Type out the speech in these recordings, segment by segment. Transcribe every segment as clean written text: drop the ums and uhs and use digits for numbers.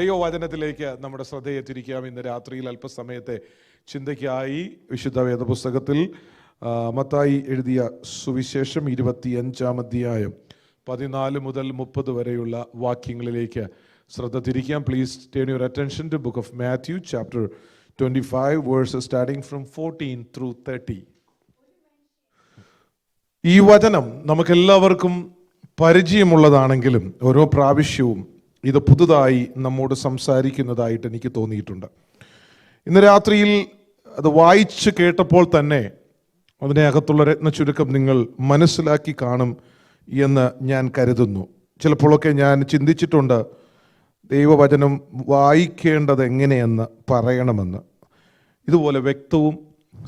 ദൈവവചനത്തിലേക്ക് നമ്മുടെ ശ്രദ്ധയെ തിരിക്കാം. ഇന്ന് രാത്രിയിൽ അല്പസമയത്തെ ചിന്തയ്ക്കായി വിശുദ്ധ വേദപുസ്തകത്തിൽ മത്തായി എഴുതിയ സുവിശേഷം 25-ാം അധ്യായം 14 മുതൽ 30 വരെയുള്ള വാക്യങ്ങളിലേക്ക് ശ്രദ്ധ തിരിക്കാം. Please turn your attention to book of Matthew chapter 25 verses starting from 14 through 30. ഈ വചനം നമുക്കെല്ലാവർക്കും പരിചയമുള്ളതാണെങ്കിലും ഓരോ പ്രാവശ്യവും ഇത് പുതുതായി നമ്മോട് സംസാരിക്കുന്നതായിട്ട് എനിക്ക് തോന്നിയിട്ടുണ്ട്. ഇന്ന് രാത്രിയിൽ അത് വായിച്ച് കേട്ടപ്പോൾ തന്നെ അതിനെ അകത്തുള്ള രത്നചുരുക്കം നിങ്ങൾ മനസ്സിലാക്കി കാണും എന്ന് ഞാൻ കരുതുന്നു. ചിലപ്പോഴൊക്കെ ഞാൻ ചിന്തിച്ചിട്ടുണ്ട്, ദൈവവചനം വായിക്കേണ്ടത് എങ്ങനെയെന്ന് പറയണമെന്ന്. ഇതുപോലെ വ്യക്തവും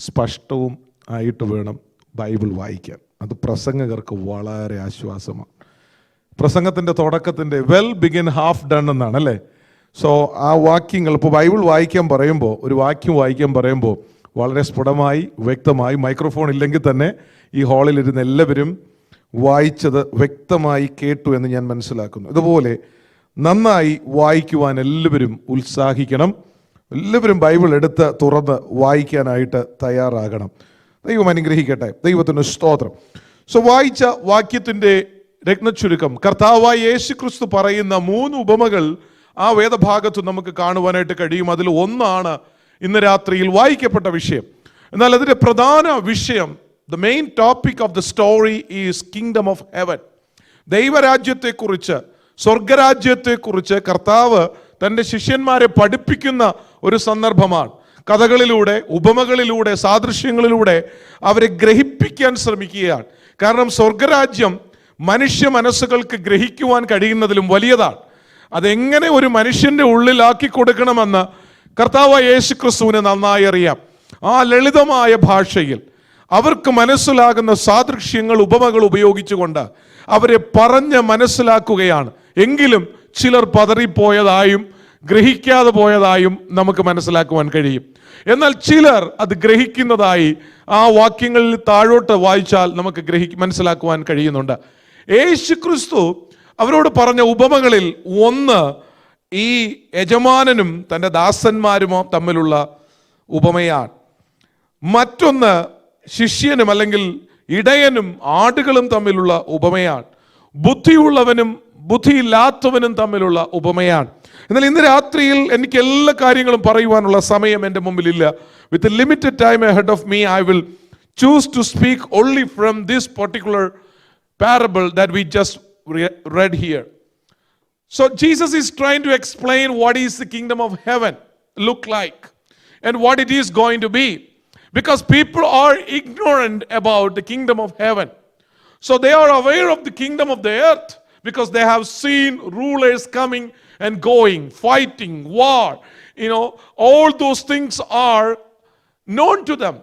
സ്പഷ്ടവും ആയിട്ട് വേണം ബൈബിൾ വായിക്കാൻ. അത് പ്രസംഗകർക്ക് വളരെ ആശ്വാസമാണ്. പ്രസംഗത്തിൻ്റെ തുടക്കത്തിൻ്റെ വെൽ ബിഗിൻ ഹാഫ് ഡൺ എന്നാണ് അല്ലേ. സോ ആ വാക്യങ്ങൾ ഇപ്പോൾ ബൈബിൾ വായിക്കാൻ പറയുമ്പോൾ, ഒരു വാക്യം വായിക്കാൻ പറയുമ്പോൾ വളരെ സ്ഫുടമായി വ്യക്തമായി, മൈക്രോഫോൺ ഇല്ലെങ്കിൽ തന്നെ ഈ ഹാളിലിരുന്ന് എല്ലാവരും വായിച്ചത് വ്യക്തമായി കേട്ടു എന്ന് ഞാൻ മനസ്സിലാക്കുന്നു. ഇതുപോലെ നന്നായി വായിക്കുവാൻ എല്ലാവരും ഉത്സാഹിക്കണം. എല്ലാവരും ബൈബിൾ എടുത്ത് തുറന്ന് വായിക്കാനായിട്ട് തയ്യാറാകണം. ദൈവം അനുഗ്രഹിക്കട്ടെ. ദൈവത്തിന് സ്തോത്രം. സോ വായിച്ച വാക്യത്തിൻ്റെ രത്നചുരുക്കം, കർത്താവായ യേശു ക്രിസ്തു പറയുന്ന 3 ഉപമകൾ ആ വേദഭാഗത്ത് നമുക്ക് കാണുവാനായിട്ട് കഴിയും. അതിൽ ഒന്നാണ് ഇന്ന് രാത്രിയിൽ വായിക്കപ്പെട്ട വിഷയം. എന്നാൽ അതിൻ്റെ പ്രധാന വിഷയം, the main topic of the story is kingdom of heaven. ദൈവരാജ്യത്തെക്കുറിച്ച്, സ്വർഗരാജ്യത്തെക്കുറിച്ച് കർത്താവ് തൻ്റെ ശിഷ്യന്മാരെ പഠിപ്പിക്കുന്ന ഒരു സന്ദർഭമാണ്. കഥകളിലൂടെ, ഉപമകളിലൂടെ, സാദൃശ്യങ്ങളിലൂടെ അവരെ ഗ്രഹിപ്പിക്കാൻ ശ്രമിക്കുകയാണ്. കാരണം സ്വർഗരാജ്യം മനുഷ്യ മനസ്സുകൾക്ക് ഗ്രഹിക്കുവാൻ കഴിയുന്നതിലും വലിയതാണ്. അതെങ്ങനെ ഒരു മനുഷ്യൻ്റെ ഉള്ളിലാക്കി കൊടുക്കണമെന്ന് കർത്താവായ യേശു ക്രിസ്തുവിന് നന്നായി അറിയാം. ആ ലളിതമായ ഭാഷയിൽ അവർക്ക് മനസ്സിലാകുന്ന സാദൃശ്യങ്ങൾ, ഉപമകൾ ഉപയോഗിച്ചുകൊണ്ട് അവരെ പറഞ്ഞ് മനസ്സിലാക്കുകയാണ്. എങ്കിലും ചിലർ പതറിപ്പോയതായും ഗ്രഹിക്കാതെ പോയതായും നമുക്ക് മനസ്സിലാക്കുവാൻ കഴിയും. എന്നാൽ ചിലർ അത് ഗ്രഹിക്കുന്നതായി ആ വാക്യങ്ങളിൽ താഴോട്ട് വായിച്ചാൽ നമുക്ക് മനസ്സിലാക്കുവാൻ കഴിയുന്നുണ്ട്. യേശു ക്രിസ്തു അവരോട് പറഞ്ഞ ഉപമകളിൽ ഒന്ന് ഈ യജമാനനും തൻ്റെ ദാസന്മാരുമോ തമ്മിലുള്ള ഉപമയാണ്. മറ്റൊന്ന് ശിഷ്യനും അല്ലെങ്കിൽ ഇടയനും ആടുകളും തമ്മിലുള്ള ഉപമയാണ്. ബുദ്ധിയുള്ളവനും ബുദ്ധിയില്ലാത്തവനും തമ്മിലുള്ള ഉപമയാണ്. എന്നാൽ ഇന്ന് രാത്രിയിൽ എനിക്ക് എല്ലാ കാര്യങ്ങളും പറയുവാനുള്ള സമയം എൻ്റെ മുമ്പിലില്ല. With limited time ahead of me, I will choose to speak only from this particular parable that we just read here. So Jesus is trying to explain what is the kingdom of heaven look like and what it is going to be, because people are ignorant about the kingdom of heaven. So they are aware of the kingdom of the earth because they have seen rulers coming and going, fighting, war, all those things are known to them.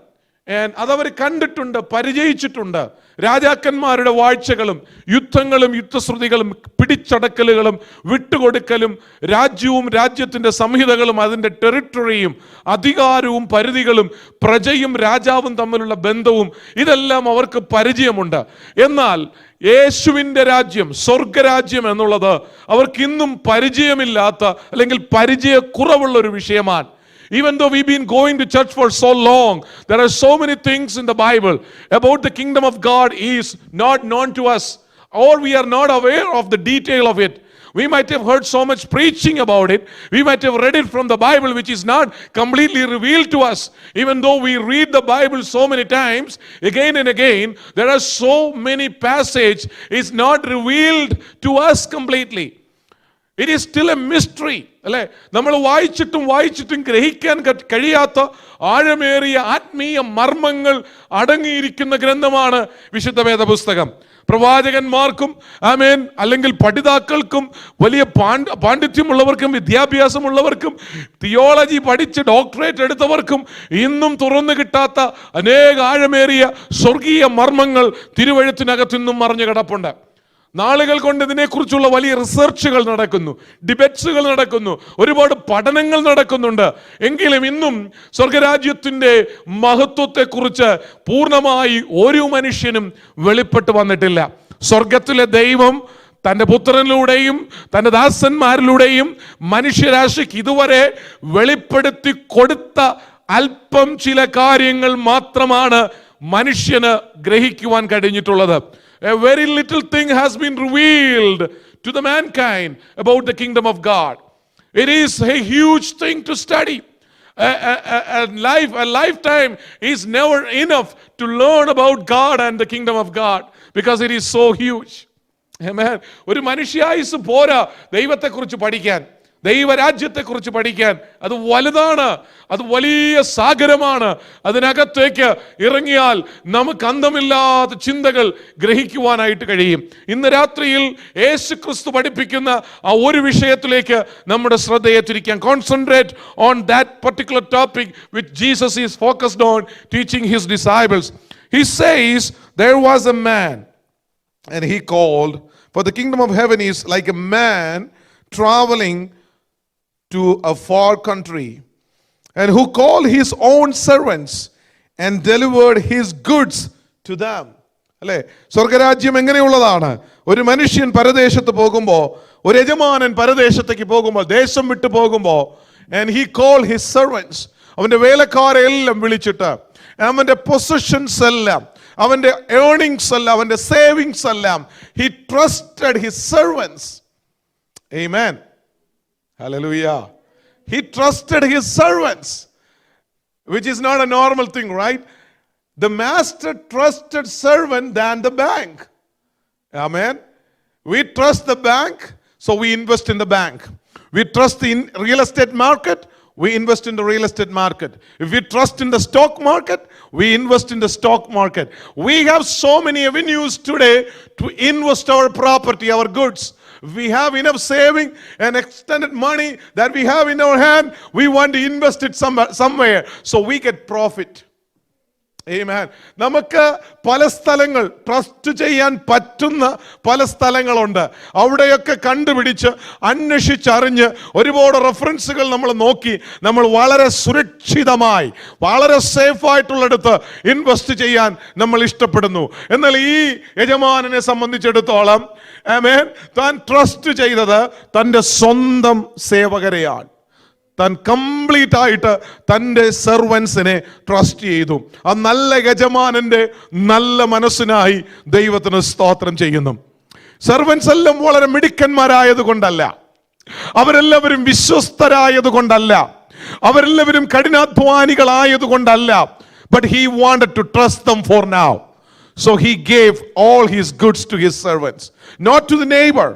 അതവർ കണ്ടിട്ടുണ്ട്, പരിചയിച്ചിട്ടുണ്ട്. രാജാക്കന്മാരുടെ വാഴ്ചകളും യുദ്ധങ്ങളും യുദ്ധശ്രുതികളും പിടിച്ചടക്കലുകളും വിട്ടുകൊടുക്കലും രാജ്യവും രാജ്യത്തിൻ്റെ സംഹിതകളും അതിൻ്റെ ടെറിട്ടറിയും അധികാരവും പരിധികളും പ്രജയും രാജാവും തമ്മിലുള്ള ബന്ധവും ഇതെല്ലാം അവർക്ക് പരിചയമുണ്ട്. എന്നാൽ യേശുവിൻ്റെ രാജ്യം, സ്വർഗരാജ്യം എന്നുള്ളത് അവർക്ക് ഇന്നും പരിചയമില്ലാത്ത അല്ലെങ്കിൽ പരിചയക്കുറവുള്ള ഒരു വിഷയമാണ്. Even though we've been going to church for so long, there are so many things in the Bible about the kingdom of God is not known to us, or we are not aware of the detail of it. We might have heard so much preaching about it. We might have read it from the Bible, which is not completely revealed to us. Even though we read the Bible so many times, again and again, there are so many passages is not revealed to us completely. It is still a mystery. അല്ലേ? നമ്മൾ വായിച്ചിട്ടും ഗ്രഹിക്കാൻ കഴിയാത്ത ആഴമേറിയ ആത്മീയ മർമ്മങ്ങൾ അടങ്ങിയിരിക്കുന്ന ഗ്രന്ഥമാണ് വിശുദ്ധ വേദപുസ്തകം. പ്രവാചകന്മാർക്കും ആമേൻ അല്ലെങ്കിൽ പഠിതാക്കൾക്കും വലിയ പാണ്ഡിത്യമുള്ളവർക്കും വിദ്യാഭ്യാസമുള്ളവർക്കും തിയോളജി പഠിച്ച് ഡോക്ടറേറ്റ് എടുത്തവർക്കും ഇന്നും തുറന്നു കിട്ടാത്ത അനേക ആഴമേറിയ സ്വർഗീയ മർമ്മങ്ങൾ തിരുവെഴുത്തിനകത്തു നിന്നും മറഞ്ഞു കിടപ്പുണ്ട്. നാളുകൾ കൊണ്ട് ഇതിനെക്കുറിച്ചുള്ള വലിയ റിസർച്ചുകൾ നടക്കുന്നു, ഡിബേറ്റ്സുകൾ നടക്കുന്നു, ഒരുപാട് പഠനങ്ങൾ നടക്കുന്നുണ്ട്. എങ്കിലും ഇന്നും സ്വർഗരാജ്യത്തിന്റെ മഹത്വത്തെക്കുറിച്ച് പൂർണ്ണമായി ഒരു മനുഷ്യനും വെളിപ്പെട്ട് വന്നിട്ടില്ല. സ്വർഗത്തിലെ ദൈവം തൻ്റെ പുത്രനിലൂടെയും തൻ്റെ ദാസന്മാരിലൂടെയും മനുഷ്യരാശിക്ക് ഇതുവരെ വെളിപ്പെടുത്തി കൊടുത്ത അല്പം ചില കാര്യങ്ങൾ മാത്രമാണ് മനുഷ്യന് ഗ്രഹിക്കുവാൻ കഴിഞ്ഞിട്ടുള്ളത്. A very little thing has been revealed to the mankind about the kingdom of God. It is a huge thing to study. A lifetime is never enough to learn about God and the kingdom of God because it is so huge. Amen. ഒരു മനുഷ്യായുസ് പോരാ ദൈവത്തെക്കുറിച്ച് പഠിക്കാൻ, ദൈവരാജ്യത്തെക്കുറിച്ച് പഠിക്കാൻ. അത് വലുതാണ്, അത് വലിയ സാഗരമാണ്. അതിനകത്തേക്ക് ഇറങ്ങിയാൽ നമുക്ക് അന്തമില്ലാത്ത ചിന്തകൾ ഗ്രഹിക്കുവാനായിട്ട് കഴിയും. ഇന്ന് രാത്രിയിൽ യേശു ക്രിസ്തു പഠിപ്പിക്കുന്ന ആ ഒരു വിഷയത്തിലേക്ക് നമ്മുടെ ശ്രദ്ധയെ തിരിക്കാൻ. Concentrate on that particular topic which Jesus is focused on teaching his disciples. He says there was a man and he called, for the kingdom of heaven is like a man traveling to a far country, and who called his own servants and delivered his goods to them. അല്ലേ, സ്വർഗരാജ്യം എങ്ങനെയുള്ളതാണ്? ഒരു മനുഷ്യൻ പരദേശത്ത് പോകുമ്പോൾ, ഒരു യജമാനൻ പരദേശത്തേക്ക് പോകുമ്പോൾ, ദേശം വിട്ടു പോകുമ്പോൾ, and he called his servants, അവന്റെ വേലക്കാരെ എല്ലാം വിളിച്ചിട്ട്, അവന്റെ പൊസിഷൻസ് എല്ലാം, അവന്റെ ഏർണിങ്സ് എല്ലാം, അവന്റെ സേവിങ്സ് എല്ലാം, he trusted his servants. Amen. Hallelujah. He trusted his servants, which is not a normal thing, right? The master trusted servant than the bank. Amen. We trust the bank, so we invest in the bank. We trust the real estate market, we invest in the real estate market. If we trust in the stock market, we invest in the stock market. We have so many avenues today to invest our property, our goods. We have enough saving and extended money that we have in our hand. We want to invest it somewhere so we get profit. Amen. നമുക്ക് പല സ്ഥലങ്ങൾ trust ചെയ്യാൻ പറ്റുന്ന പല സ്ഥലങ്ങളുണ്ട്. അവിടെയൊക്കെ കണ്ടുപിടിച്ച് അന്വേഷിച്ചറിഞ്ഞ് ഒരുപാട് റെഫറൻസുകൾ നമ്മൾ നോക്കി നമ്മൾ വളരെ സുരക്ഷിതമായി, വളരെ സേഫ് ആയിട്ടുള്ളിടത്ത് ഇൻവെസ്റ്റ് ചെയ്യാൻ നമ്മൾ ഇഷ്ടപ്പെടുന്നു. എന്നാൽ ഈ യജമാനനെ സംബന്ധിച്ചിടത്തോളം ആമേൻ, താൻ ട്രസ്റ്റ് ചെയ്തത് തൻ്റെ സ്വന്തം സേവകരെയാണ്. താൻ കംപ്ലീറ്റ് ആയിട്ട് തൻ്റെ സെർവൻസിനെ ട്രസ്റ്റ് ചെയ്തു. ആ നല്ല യജമാനന്റെ നല്ല മനസ്സിനായി ദൈവത്തിന് സ്തോത്രം ചെയ്യുന്നു. സെർവൻസ് എല്ലാം വളരെ മിടുക്കന്മാരായത് കൊണ്ടല്ല, അവരെല്ലാവരും വിശ്വസ്തരായത് കൊണ്ടല്ല, അവരെല്ലാവരും കഠിനാധ്വാനികളായത് കൊണ്ടല്ല. But he wanted to trust them for now. So he gave all his goods to his servants, not to the neighbor.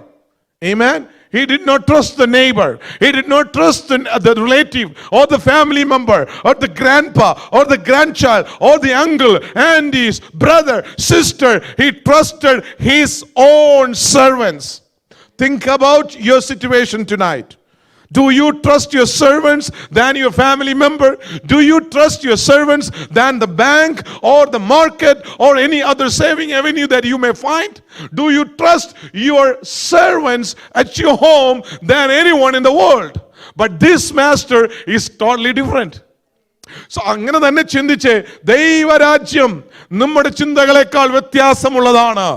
Amen. He did not trust the neighbor. He did not trust the relative or the family member or the grandpa or the grandchild or the uncle, aunties, brother, sister. He trusted his own servants. Think about your situation tonight. Do you trust your servants than your family member? Do you trust your servants than the bank or the market or any other saving avenue that you may find? Do you trust your servants at your home than anyone in the world? But this master is totally different. So അങ്ങനെ തന്നെ ചിന്തിച്ച് ദൈവരാജ്യം നമ്മുടെ ചിന്തകളെക്കാൾ വ്യത്യാസമുള്ളതാണ്.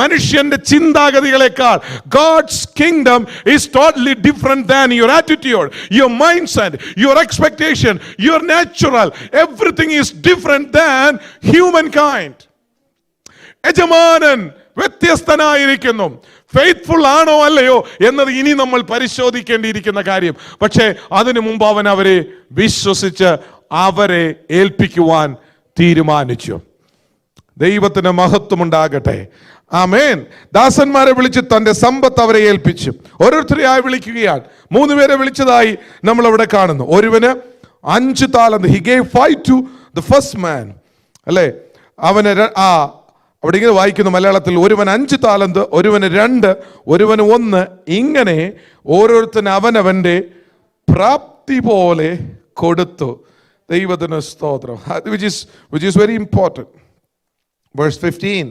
മനുഷ്യന്റെ ചിന്താഗതികളെക്കാൾ God's kingdom is totally different than your attitude, your mindset, your expectation, your natural. Everything is different than humankind. യജമാനൻ വ്യത്യസ്തനായിരിക്കുന്നു. Faithful ആണോ അല്ലയോ എന്നത് ഇനി നമ്മൾ പരിശോധിക്കേണ്ടിയിരിക്കുന്ന കാര്യം. പക്ഷേ അതിനു മുമ്പ് അവൻ അവരെ വിശ്വസിച്ച് അവരെ ഏൽപ്പിക്കുവാൻ തീരുമാനിച്ചു. ദൈവത്തിന് മഹത്വമുണ്ടാകട്ടെ. ആമേൻ. ദാസന്മാരെ വിളിച്ച് തന്റെ സമ്പത്ത് അവരെ ഏൽപ്പിച്ചു. ഓരോരുത്തരെയായി വിളിക്കുകയാണ്. 3 പേരെ വിളിച്ചതായി നമ്മൾ അവിടെ കാണുന്നു. ഒരുവന് 5 താലന്ത്. He gave 5 to the first man. അല്ലേ, അവന് അവിടെ ഇങ്ങനെ വായിക്കുന്നു മലയാളത്തിൽ, ഒരുവൻ 5 താലന്ത്, ഒരുവന് 2, ഒരുവന് 1, ഇങ്ങനെ ഓരോരുത്തന് അവനവന്റെ പ്രാപ്തി പോലെ കൊടുത്തു. ദൈവത്തിന് സ്തോത്രം. which is very important. Verse 15,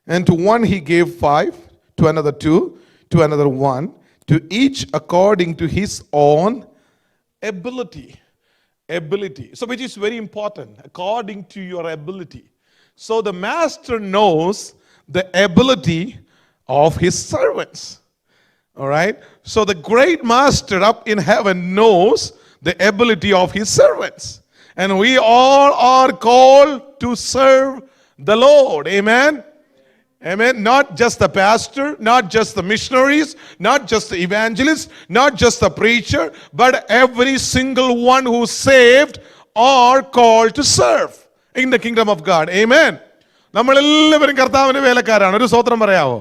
and to one he gave 5, to another 2, to another 1, to each according to his own ability. Ability. So which is very important, according to your ability. So the master knows the ability of his servants. All right? So the great master up in heaven knows the ability of his servants. And we all are called to serve the Lord. Amen? Amen. Not just the pastor, not just the missionaries, not just the evangelists, not just the preacher, but every single one who's saved are called to serve in the kingdom of God. Amen. നമ്മളെല്ലാവരും കർത്താവിന്റെ വേലക്കാരാണ്. ഒരു സ്തോത്രം പറയാവോ?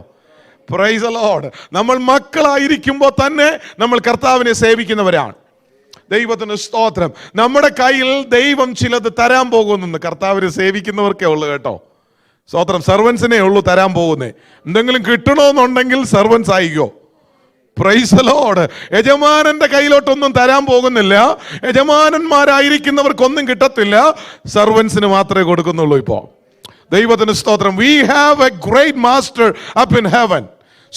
Praise the Lord. നമ്മൾ മക്കളായിരിക്കുമ്പോൾ തന്നെ നമ്മൾ കർത്താവിനെ സേവിക്കുന്നവരാണ്. ദൈവത്തിന് സ്തോത്രം. നമ്മുടെ കയ്യിൽ ദൈവം ചിലത് തരാൻ പോകുന്നു. കർത്താവിനെ സേവിക്കുന്നവർക്കേ ഉള്ളു കേട്ടോ. സ്തോത്രം. സർവൻസിനെ ഉള്ളൂ തരാൻ പോകുന്നേ. എന്തെങ്കിലും കിട്ടണമെന്നുണ്ടെങ്കിൽ സർവൻസ് ആയിക്കോ. Praise the Lord. യജമാനന്റെ കയ്യിലോട്ടൊന്നും തരാൻ പോകുന്നില്ല. യജമാനന്മാരായിരിക്കുന്നവർക്കൊന്നും കിട്ടത്തില്ല. സർവൻസിന് മാത്രമേ കൊടുക്കുന്നുള്ളൂ. ഇപ്പോ ദൈവത്തിന് സ്തോത്രം. We have a great master up in heaven.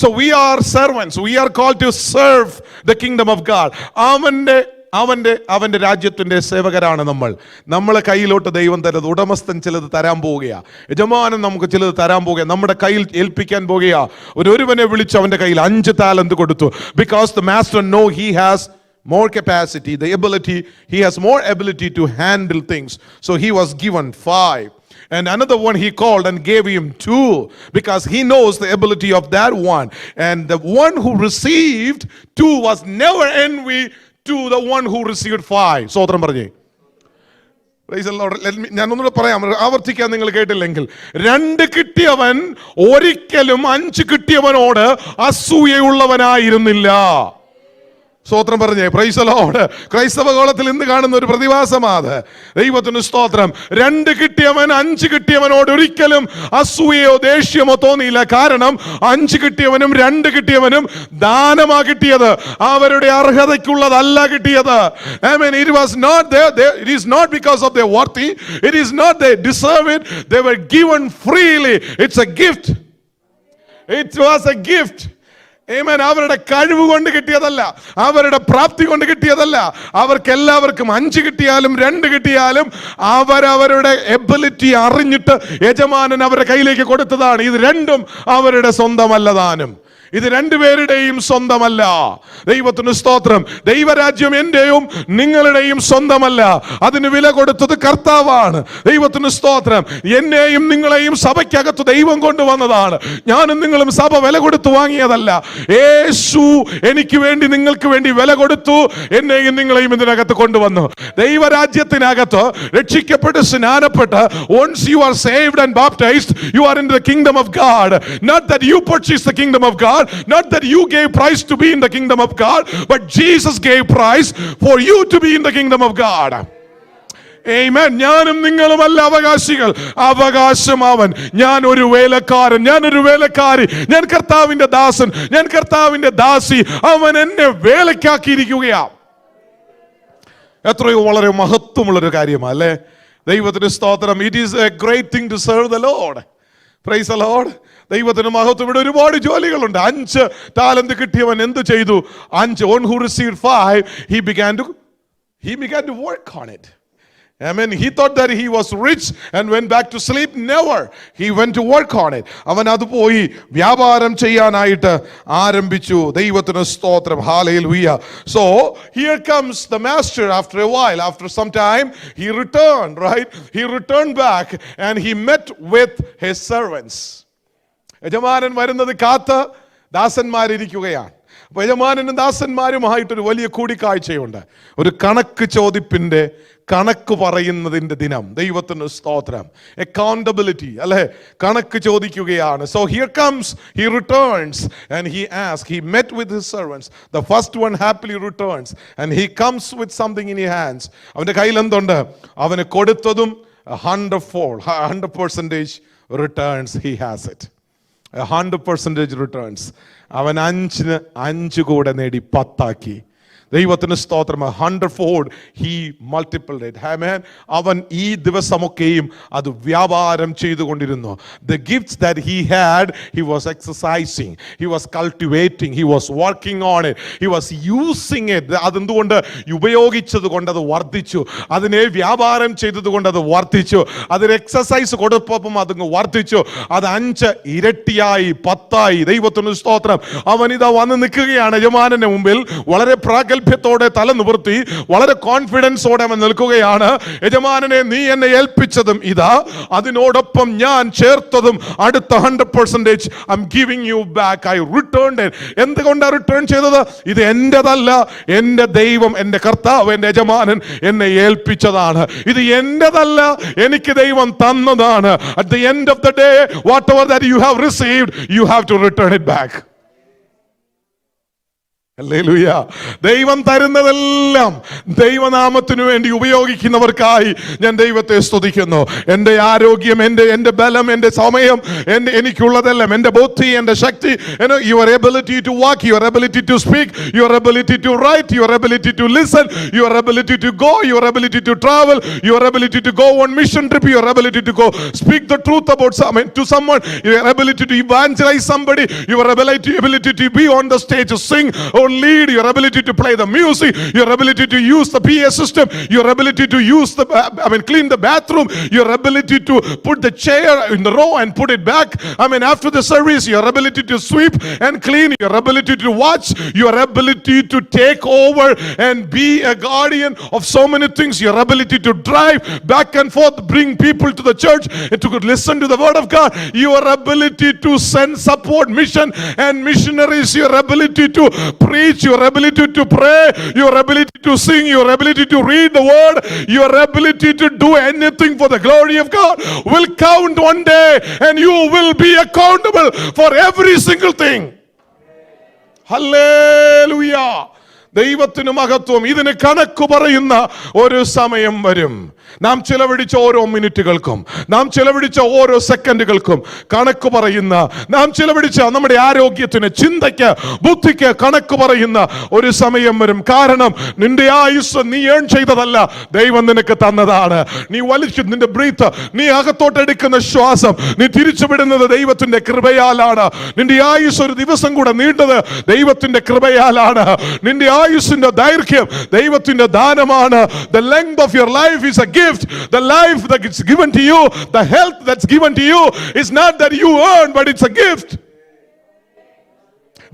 So we are servants. We are called to serve the kingdom of God. അവന്റെ രാജ്യത്തിന്റെ സേവകരാണ് നമ്മൾ. നമ്മളെ കയ്യിലോട്ട് ദൈവം തരുന്നത് ഉടമസ്ഥൻ ചിലത് തരാൻ പോവുകയാ. യജമാനൻ നമുക്ക് ചിലത് തരാൻ പോവുകയാണ്. നമ്മുടെ കയ്യിൽ ഏൽപ്പിക്കാൻ പോവുകയാ. ഒരുവനെ വിളിച്ച് അവന്റെ കയ്യിൽ 5 താലന്ത് കൊടുത്തു. Because the master know he has more capacity, the ability, he has more ability to handle things. So he was given 5. And another one he called and gave him 2, because he knows the ability of that one. And the one who received 2 was never envy to the one who received 5. സോദരം പറഞ്ഞേ. ഞാൻ ഒന്നുകൂടെ പറയാം, ആവർത്തിക്കാൻ നിങ്ങൾ കേട്ടില്ലെങ്കിൽ. 2 കിട്ടിയവൻ ഒരിക്കലും 5 കിട്ടിയവനോട് അസൂയയുള്ളവനായിരുന്നില്ല. സ്തോത്രം പറഞ്ഞേ. Praise the Lord. ക്രൈസ്തവ കോളത്തിൽ ഇന്ന് കാണുന്ന ഒരു പ്രതിഭാസമാണ്. ദൈവത്തിന് സ്തോത്രം. 2 കിട്ടിയവൻ 5 കിട്ടിയവനോട് ഒരിക്കലും അസൂയയോ ദേഷ്യമോ തോന്നിയില്ല. കാരണം 5 കിട്ടിയവനും 2 കിട്ടിയവനും ദാനമാ കിട്ടിയത്. അവരുടെ അർഹതയ്ക്കുള്ളതല്ല കിട്ടിയത്. Amen. It was not it is not because of their worthy. It is not they deserve it. They were given freely. It's a gift. It was a gift. Amen. അവരുടെ കഴിവ് കൊണ്ട് കിട്ടിയതല്ല, അവരുടെ പ്രാപ്തി കൊണ്ട് കിട്ടിയതല്ല. അവർക്ക് എല്ലാവർക്കും 5 കിട്ടിയാലും 2 കിട്ടിയാലും അവരവരുടെ എബിലിറ്റി അറിഞ്ഞിട്ട് യജമാനൻ അവരുടെ കയ്യിലേക്ക് കൊടുത്തതാണ്. ഇത് രണ്ടും അവരുടെ സ്വന്തമല്ലതാനും. ഇത് 2 പേരുടെയും സ്വന്തമല്ല. ദൈവത്തിന് സ്തോത്രം. ദൈവരാജ്യം എന്റെയും നിങ്ങളുടെയും സ്വന്തമല്ല. അതിന് വില കൊടുത്തത് കർത്താവാണ്. ദൈവത്തിന് സ്തോത്രം. എന്നെയും നിങ്ങളെയും സഭയ്ക്കകത്ത് ദൈവം കൊണ്ടുവന്നതാണ്. ഞാനും നിങ്ങളും സഭ വില കൊടുത്തു വാങ്ങിയതല്ല. യേശു എനിക്ക് വേണ്ടി നിങ്ങൾക്ക് വേണ്ടി വില കൊടുത്തു. എന്നെയും നിങ്ങളെയും ഇതിനകത്ത് കൊണ്ടുവന്നു. ദൈവരാജ്യത്തിനകത്ത് രക്ഷിക്കപ്പെട്ട് സ്നാനപ്പെട്ട് once you are saved and baptized, you are in the kingdom of God. Not that you purchased the kingdom of God, not that you gave price to be in the kingdom of God, but Jesus gave price for you to be in the kingdom of God. Amen. ഞാനും നിങ്ങളുമല്ല അവകാശികൾ, അവകാശം അവൻ. ഞാൻ ഒരു വേലക്കാരൻ, ഞാൻ ഒരു വേലക്കാരി, ഞാൻ കർത്താവിന്റെ ദാസൻ, ഞാൻ കർത്താവിന്റെ ദാസി. അവൻ എന്നെ വേലക്കാക്കിയിരിക്കുകയാ. എത്രയോ വളരെ മഹത്വമുള്ളൊരു കാര്യമാണ് അല്ലേ? ദൈവത്തിന് സ്തോത്രം. It is a great thing to serve the Lord. Praise the Lord. ദൈവത്തിന് മഹത്വം. ഇവിടെ ഒരുപാട് ജോലികളുണ്ട്. 5 താലന്ത് കിട്ടിയവൻ എന്ത് ചെയ്തു? 5 one who received 5, he began to work on it. Amen. He thought that he was rich and went back to sleep. Never. He went to work on it. അവൻ അത് പോയി വ്യാപാരം ചെയ്യാനായിട്ട് ആരംഭിച്ചു. ദൈവത്തിന് സ്തോത്രം. Hallelujah. So here comes the master after a while. After some time he returned, right? He returned back and he met with his servants. യജമാനൻ വരുന്നത് കാത്ത് ദാസന്മാരിയ്ക്കുകയാണ്. അപ്പൊ യജമാനനും ദാസന്മാരുമായിട്ടൊരു വലിയ കൂടിക്കാഴ്ചയുണ്ട്. ഒരു കണക്ക് ചോദിപ്പിന്റെ കണക്ക് പറയുന്നതിന്റെ ദിനം. ദൈവത്തിന് സ്തോത്രം. അക്കൗണ്ടബിലിറ്റി അല്ലെ? കണക്ക് ചോദിക്കുകയാണ്. So here comes, he returns and he asks, he met with his servants. The first one happily returns and he comes with something in his hands. അവന്റെ കയ്യിൽ എന്തുണ്ട്? അവന് കൊടുത്തതും 100% returns. He has it. 100% returns. അവൻ 5 കൂടെ നേടി 10 ആക്കി. ദൈവത്തിന് സ്തോത്രം. 100-fold he multiplied it. Amen. അവൻ ഈ ദിവസമൊക്കെയും അത് വ്യാപാരം ചെയ്തുകൊണ്ടിരുന്നു. The gifts that he had, he was exercising, he was cultivating, he was working on it, he was using it. അതെന്തുകൊണ്ട്? ഉപയോഗിച്ചത് കൊണ്ട് അത് വർദ്ധിച്ചു. അതിനെ വ്യാപാരം ചെയ്തത് കൊണ്ട് അത് വർദ്ധിച്ചു. അതിന് എക്സസൈസ് കൊടുപ്പം അതങ്ങ് വർദ്ധിച്ചു. അത് 5 ഇരട്ടിയായി 10ആയി. ദൈവത്തിന് സ്തോത്രം. അവൻ ഇതാ വന്ന് നിൽക്കുകയാണ് യജമാനന്റെ മുമ്പിൽ. വളരെ പ്രാഗൽഭ്യത്തോടെ തല നിവർത്തി വളരെ കോൺഫിഡൻസോടെ അവൻ നിൽക്കുകയാണ്. യജമാനനെ, നീ എന്നെ ഏൽപ്പിച്ചതും ഇതാ, അതിനോടൊപ്പം ഞാൻ ചേർത്തതും അടുത്ത 100% I'm giving you back. I returned it. എന്തുകൊണ്ടാണ് റിട്ടേൺ ചെയ്തത്? ഇത് എന്റേതല്ല, എന്റെ ദൈവം, എന്റെ കർത്താവ്, എന്റെ യജമാനൻ എന്നെ ഏൽപ്പിച്ചതാണ്. ഇത് എന്റേതല്ല, എനിക്ക് ദൈവം തന്നതാണ്. At the end of the day, whatever that you have received, you have to return it back. Hallelujah. ദൈവം തരുന്നതെല്ലാം ദൈവനാമത്തിനു വേണ്ടി ഉപയോഗിക്കുന്നവർക്കായി ഞാൻ ദൈവത്തെ സ്തുതിക്കുന്നു. എൻ്റെ ആരോഗ്യം, എൻ്റെ ബലം, എൻ്റെ സമയം, എനിക്കുള്ളതെല്ലാം, എൻ്റെ ബുദ്ധി, എൻ്റെ ശക്തി, your ability to walk, your ability to speak, your ability to write, your ability to listen, your ability to go, your ability to travel, your ability to go on mission trip, your ability to go speak the truth about to someone, your ability to evangelize somebody, your ability to be on the stage to sing or lead, your ability to play the music, your ability to use the PA system, your ability to use clean the bathroom, your ability to put the chair in the row and put it back, after the service, your ability to sweep and clean, your ability to watch, your ability to take over and be a guardian of so many things, your ability to drive back and forth, bring people to the church and to listen to the word of God, your ability to send support mission and missionaries, your ability to preach, your ability to pray, your ability to sing, your ability to read the word, your ability to do anything for the glory of God will count one day, and you will be accountable for every single thing. Hallelujah. ദൈവത്തിന് മഹത്വം. ഇതിന് കണക്ക് പറയുന്ന ഒരു സമയം വരും. നാം ചിലവഴിച്ച ഓരോ മിനിറ്റുകൾക്കും, നാം ചിലവഴിച്ച ഓരോ സെക്കൻഡുകൾക്കും കണക്ക് പറയുന്ന, നാം ചിലവഴിച്ച നമ്മുടെ ആരോഗ്യത്തിന്, ചിന്തയ്ക്ക്, ബുദ്ധിക്ക് കണക്ക് പറയുന്ന ഒരു സമയം വരും. കാരണം നിന്റെ ആയുസ് നീ ഏൺ ചെയ്തതല്ല, ദൈവം നിനക്ക് തന്നതാണ്. നീ വലിച്ചു നിന്റെ ബ്രീത്ത്, നീ അകത്തോട്ടെടുക്കുന്ന ശ്വാസം നീ തിരിച്ചുവിടുന്നത് ദൈവത്തിന്റെ കൃപയാലാണ്. നിന്റെ ആയുസ് ഒരു ദിവസം കൂടെ നീണ്ടത് ദൈവത്തിന്റെ കൃപയാലാണ്. നിന്റെ ആയുസിന്റെ ദൈർഘ്യം ദൈവത്തിന്റെ ദാനമാണ്. The length of your life is a gift. The life that is given to you, the health that's given to you is not that you earn, but it's a gift.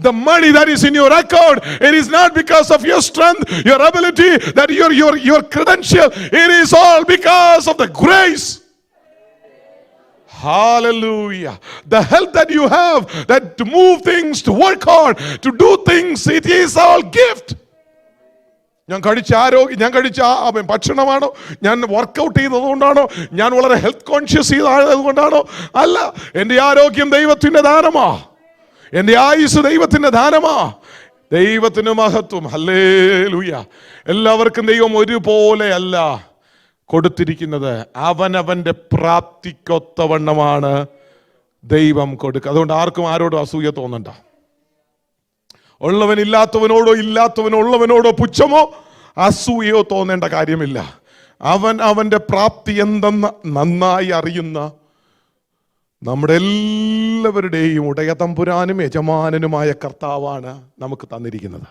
The money that is in your account, it is not because of your strength, your ability, that your credential. It is all because of the grace. Hallelujah. The health that you have, that to move things, to work hard, to do things, it is all gift. ഞാൻ കഴിച്ച ഭക്ഷണമാണോ, ഞാൻ workout ചെയ്തതുകൊണ്ടാണോ, ഞാൻ വളരെ health conscious ചെയ്തതുകൊണ്ടാണോ? അല്ല, എൻ്റെ ആരോഗ്യം ദൈവത്തിന്റെ ദാനമാ, എൻ്റെ ആയുസ് ദൈവത്തിന്റെ ദാനമാ. ദൈവത്തിന് മഹത്വം. ഹല്ലേലൂയ. എല്ലാവർക്കും ദൈവം ഒരുപോലെ അല്ല കൊടുത്തിരിക്കുന്നത്. അവനവന്റെ പ്രാപ്തിക്കൊത്തവണ്ണമാണ് ദൈവം കൊടുക്കുക. അതുകൊണ്ട് ആർക്കും ആരോടും അസൂയ തോന്നണ്ട. ഉള്ളവൻ ഇല്ലാത്തവനോടോ, ഇല്ലാത്തവൻ ഉള്ളവനോടോ പുച്ഛമോ അസൂയയോ തോന്നേണ്ട കാര്യമില്ല. അവന്റെ പ്രാപ്തി എന്തെന്ന് നന്നായി അറിയുന്ന നമ്മുടെ എല്ലാവരുടെയും ഉടയതമ്പുരാനും യജമാനനുമായ കർത്താവാണ് നമുക്ക് തന്നിരിക്കുന്നത്.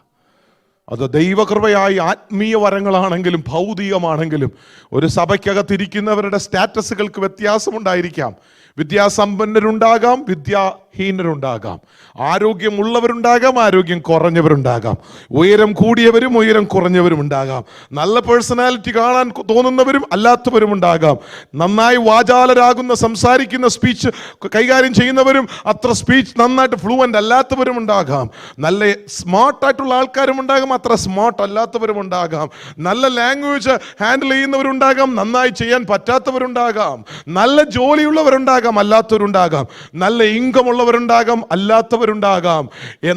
അത് ദൈവകൃപയായി ആത്മീയ വരങ്ങളാണെങ്കിലും ഭൗതികമാണെങ്കിലും ഒരു സഭയ്ക്കകത്തിരിക്കുന്നവരുടെ സ്റ്റാറ്റസുകൾക്ക് വ്യത്യാസമുണ്ടായിരിക്കാം. വിദ്യാസമ്പന്നരുണ്ടാകാം, വിദ്യാഹീനരുണ്ടാകാം, ആരോഗ്യമുള്ളവരുണ്ടാകാം, ആരോഗ്യം കുറഞ്ഞവരുണ്ടാകാം, ഉയരം കൂടിയവരും ഉയരം കുറഞ്ഞവരും ഉണ്ടാകാം, നല്ല പേഴ്സണാലിറ്റി കാണാൻ തോന്നുന്നവരും അല്ലാത്തവരും ഉണ്ടാകാം, നന്നായി വാചാലരാകുന്ന സംസാരിക്കുന്ന സ്പീച്ച് കൈകാര്യം ചെയ്യുന്നവരും അത്ര സ്പീച്ച് നന്നായിട്ട് ഫ്ലുവൻ്റ് അല്ലാത്തവരും ഉണ്ടാകാം, നല്ല സ്മാർട്ടായിട്ടുള്ള ആൾക്കാരും ഉണ്ടാകാം, അത്ര സ്മാർട്ട് അല്ലാത്തവരും ഉണ്ടാകാം, നല്ല ലാംഗ്വേജ് ഹാൻഡിൽ ചെയ്യുന്നവരുണ്ടാകാം, നന്നായി ചെയ്യാൻ പറ്റാത്തവരുണ്ടാകാം, നല്ല ജോലിയുള്ളവരുണ്ടാകാം, അല്ലാത്തവരുണ്ടാകാം, നല്ല ഇൻകം കഴിവുള്ളവരുണ്ടാകാം, അല്ലാത്തവരുണ്ടാകാം.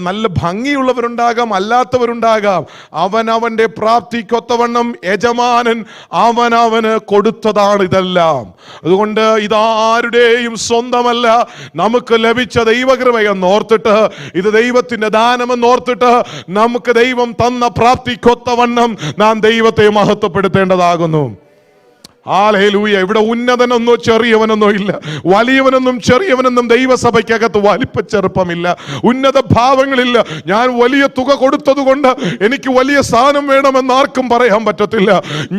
നല്ല ഭംഗിയുള്ളവരുണ്ടാകാം, അല്ലാത്തവരുണ്ടാകാം. അവനവന്റെ പ്രാപ്തിക്കൊത്തവണ്ണം യജമാനൻ അവനവന് കൊടുത്തതാണ് ഇതെല്ലാം. അതുകൊണ്ട് ഇതാരുടെയും സ്വന്തമല്ല, നമുക്ക് ലഭിച്ച ദൈവകൃപയെന്ന് ഓർത്തിട്ട്, ഇത് ദൈവത്തിന്റെ ദാനമെന്ന് ഓർത്തിട്ട്, നമുക്ക് ദൈവം തന്ന പ്രാപ്തിക്കൊത്തവണ്ണം നാം ദൈവത്തെ മഹത്വപ്പെടുത്തേണ്ടതാകുന്നു. ഹല്ലേലൂയ. ഇവിടെ ഉന്നതനൊന്നോ ചെറിയവനൊന്നോ ഇല്ല, വലിയവനെന്നും ചെറിയവനെന്നും ദൈവസഭയ്ക്കകത്ത് വലിപ്പ ചെറുപ്പമില്ല, ഉന്നത ഭാവങ്ങളില്ല. ഞാൻ വലിയ തുക കൊടുത്തത് കൊണ്ട് എനിക്ക് വലിയ സ്ഥാനം വേണമെന്ന് ആർക്കും പറയാൻ പറ്റത്തില്ല.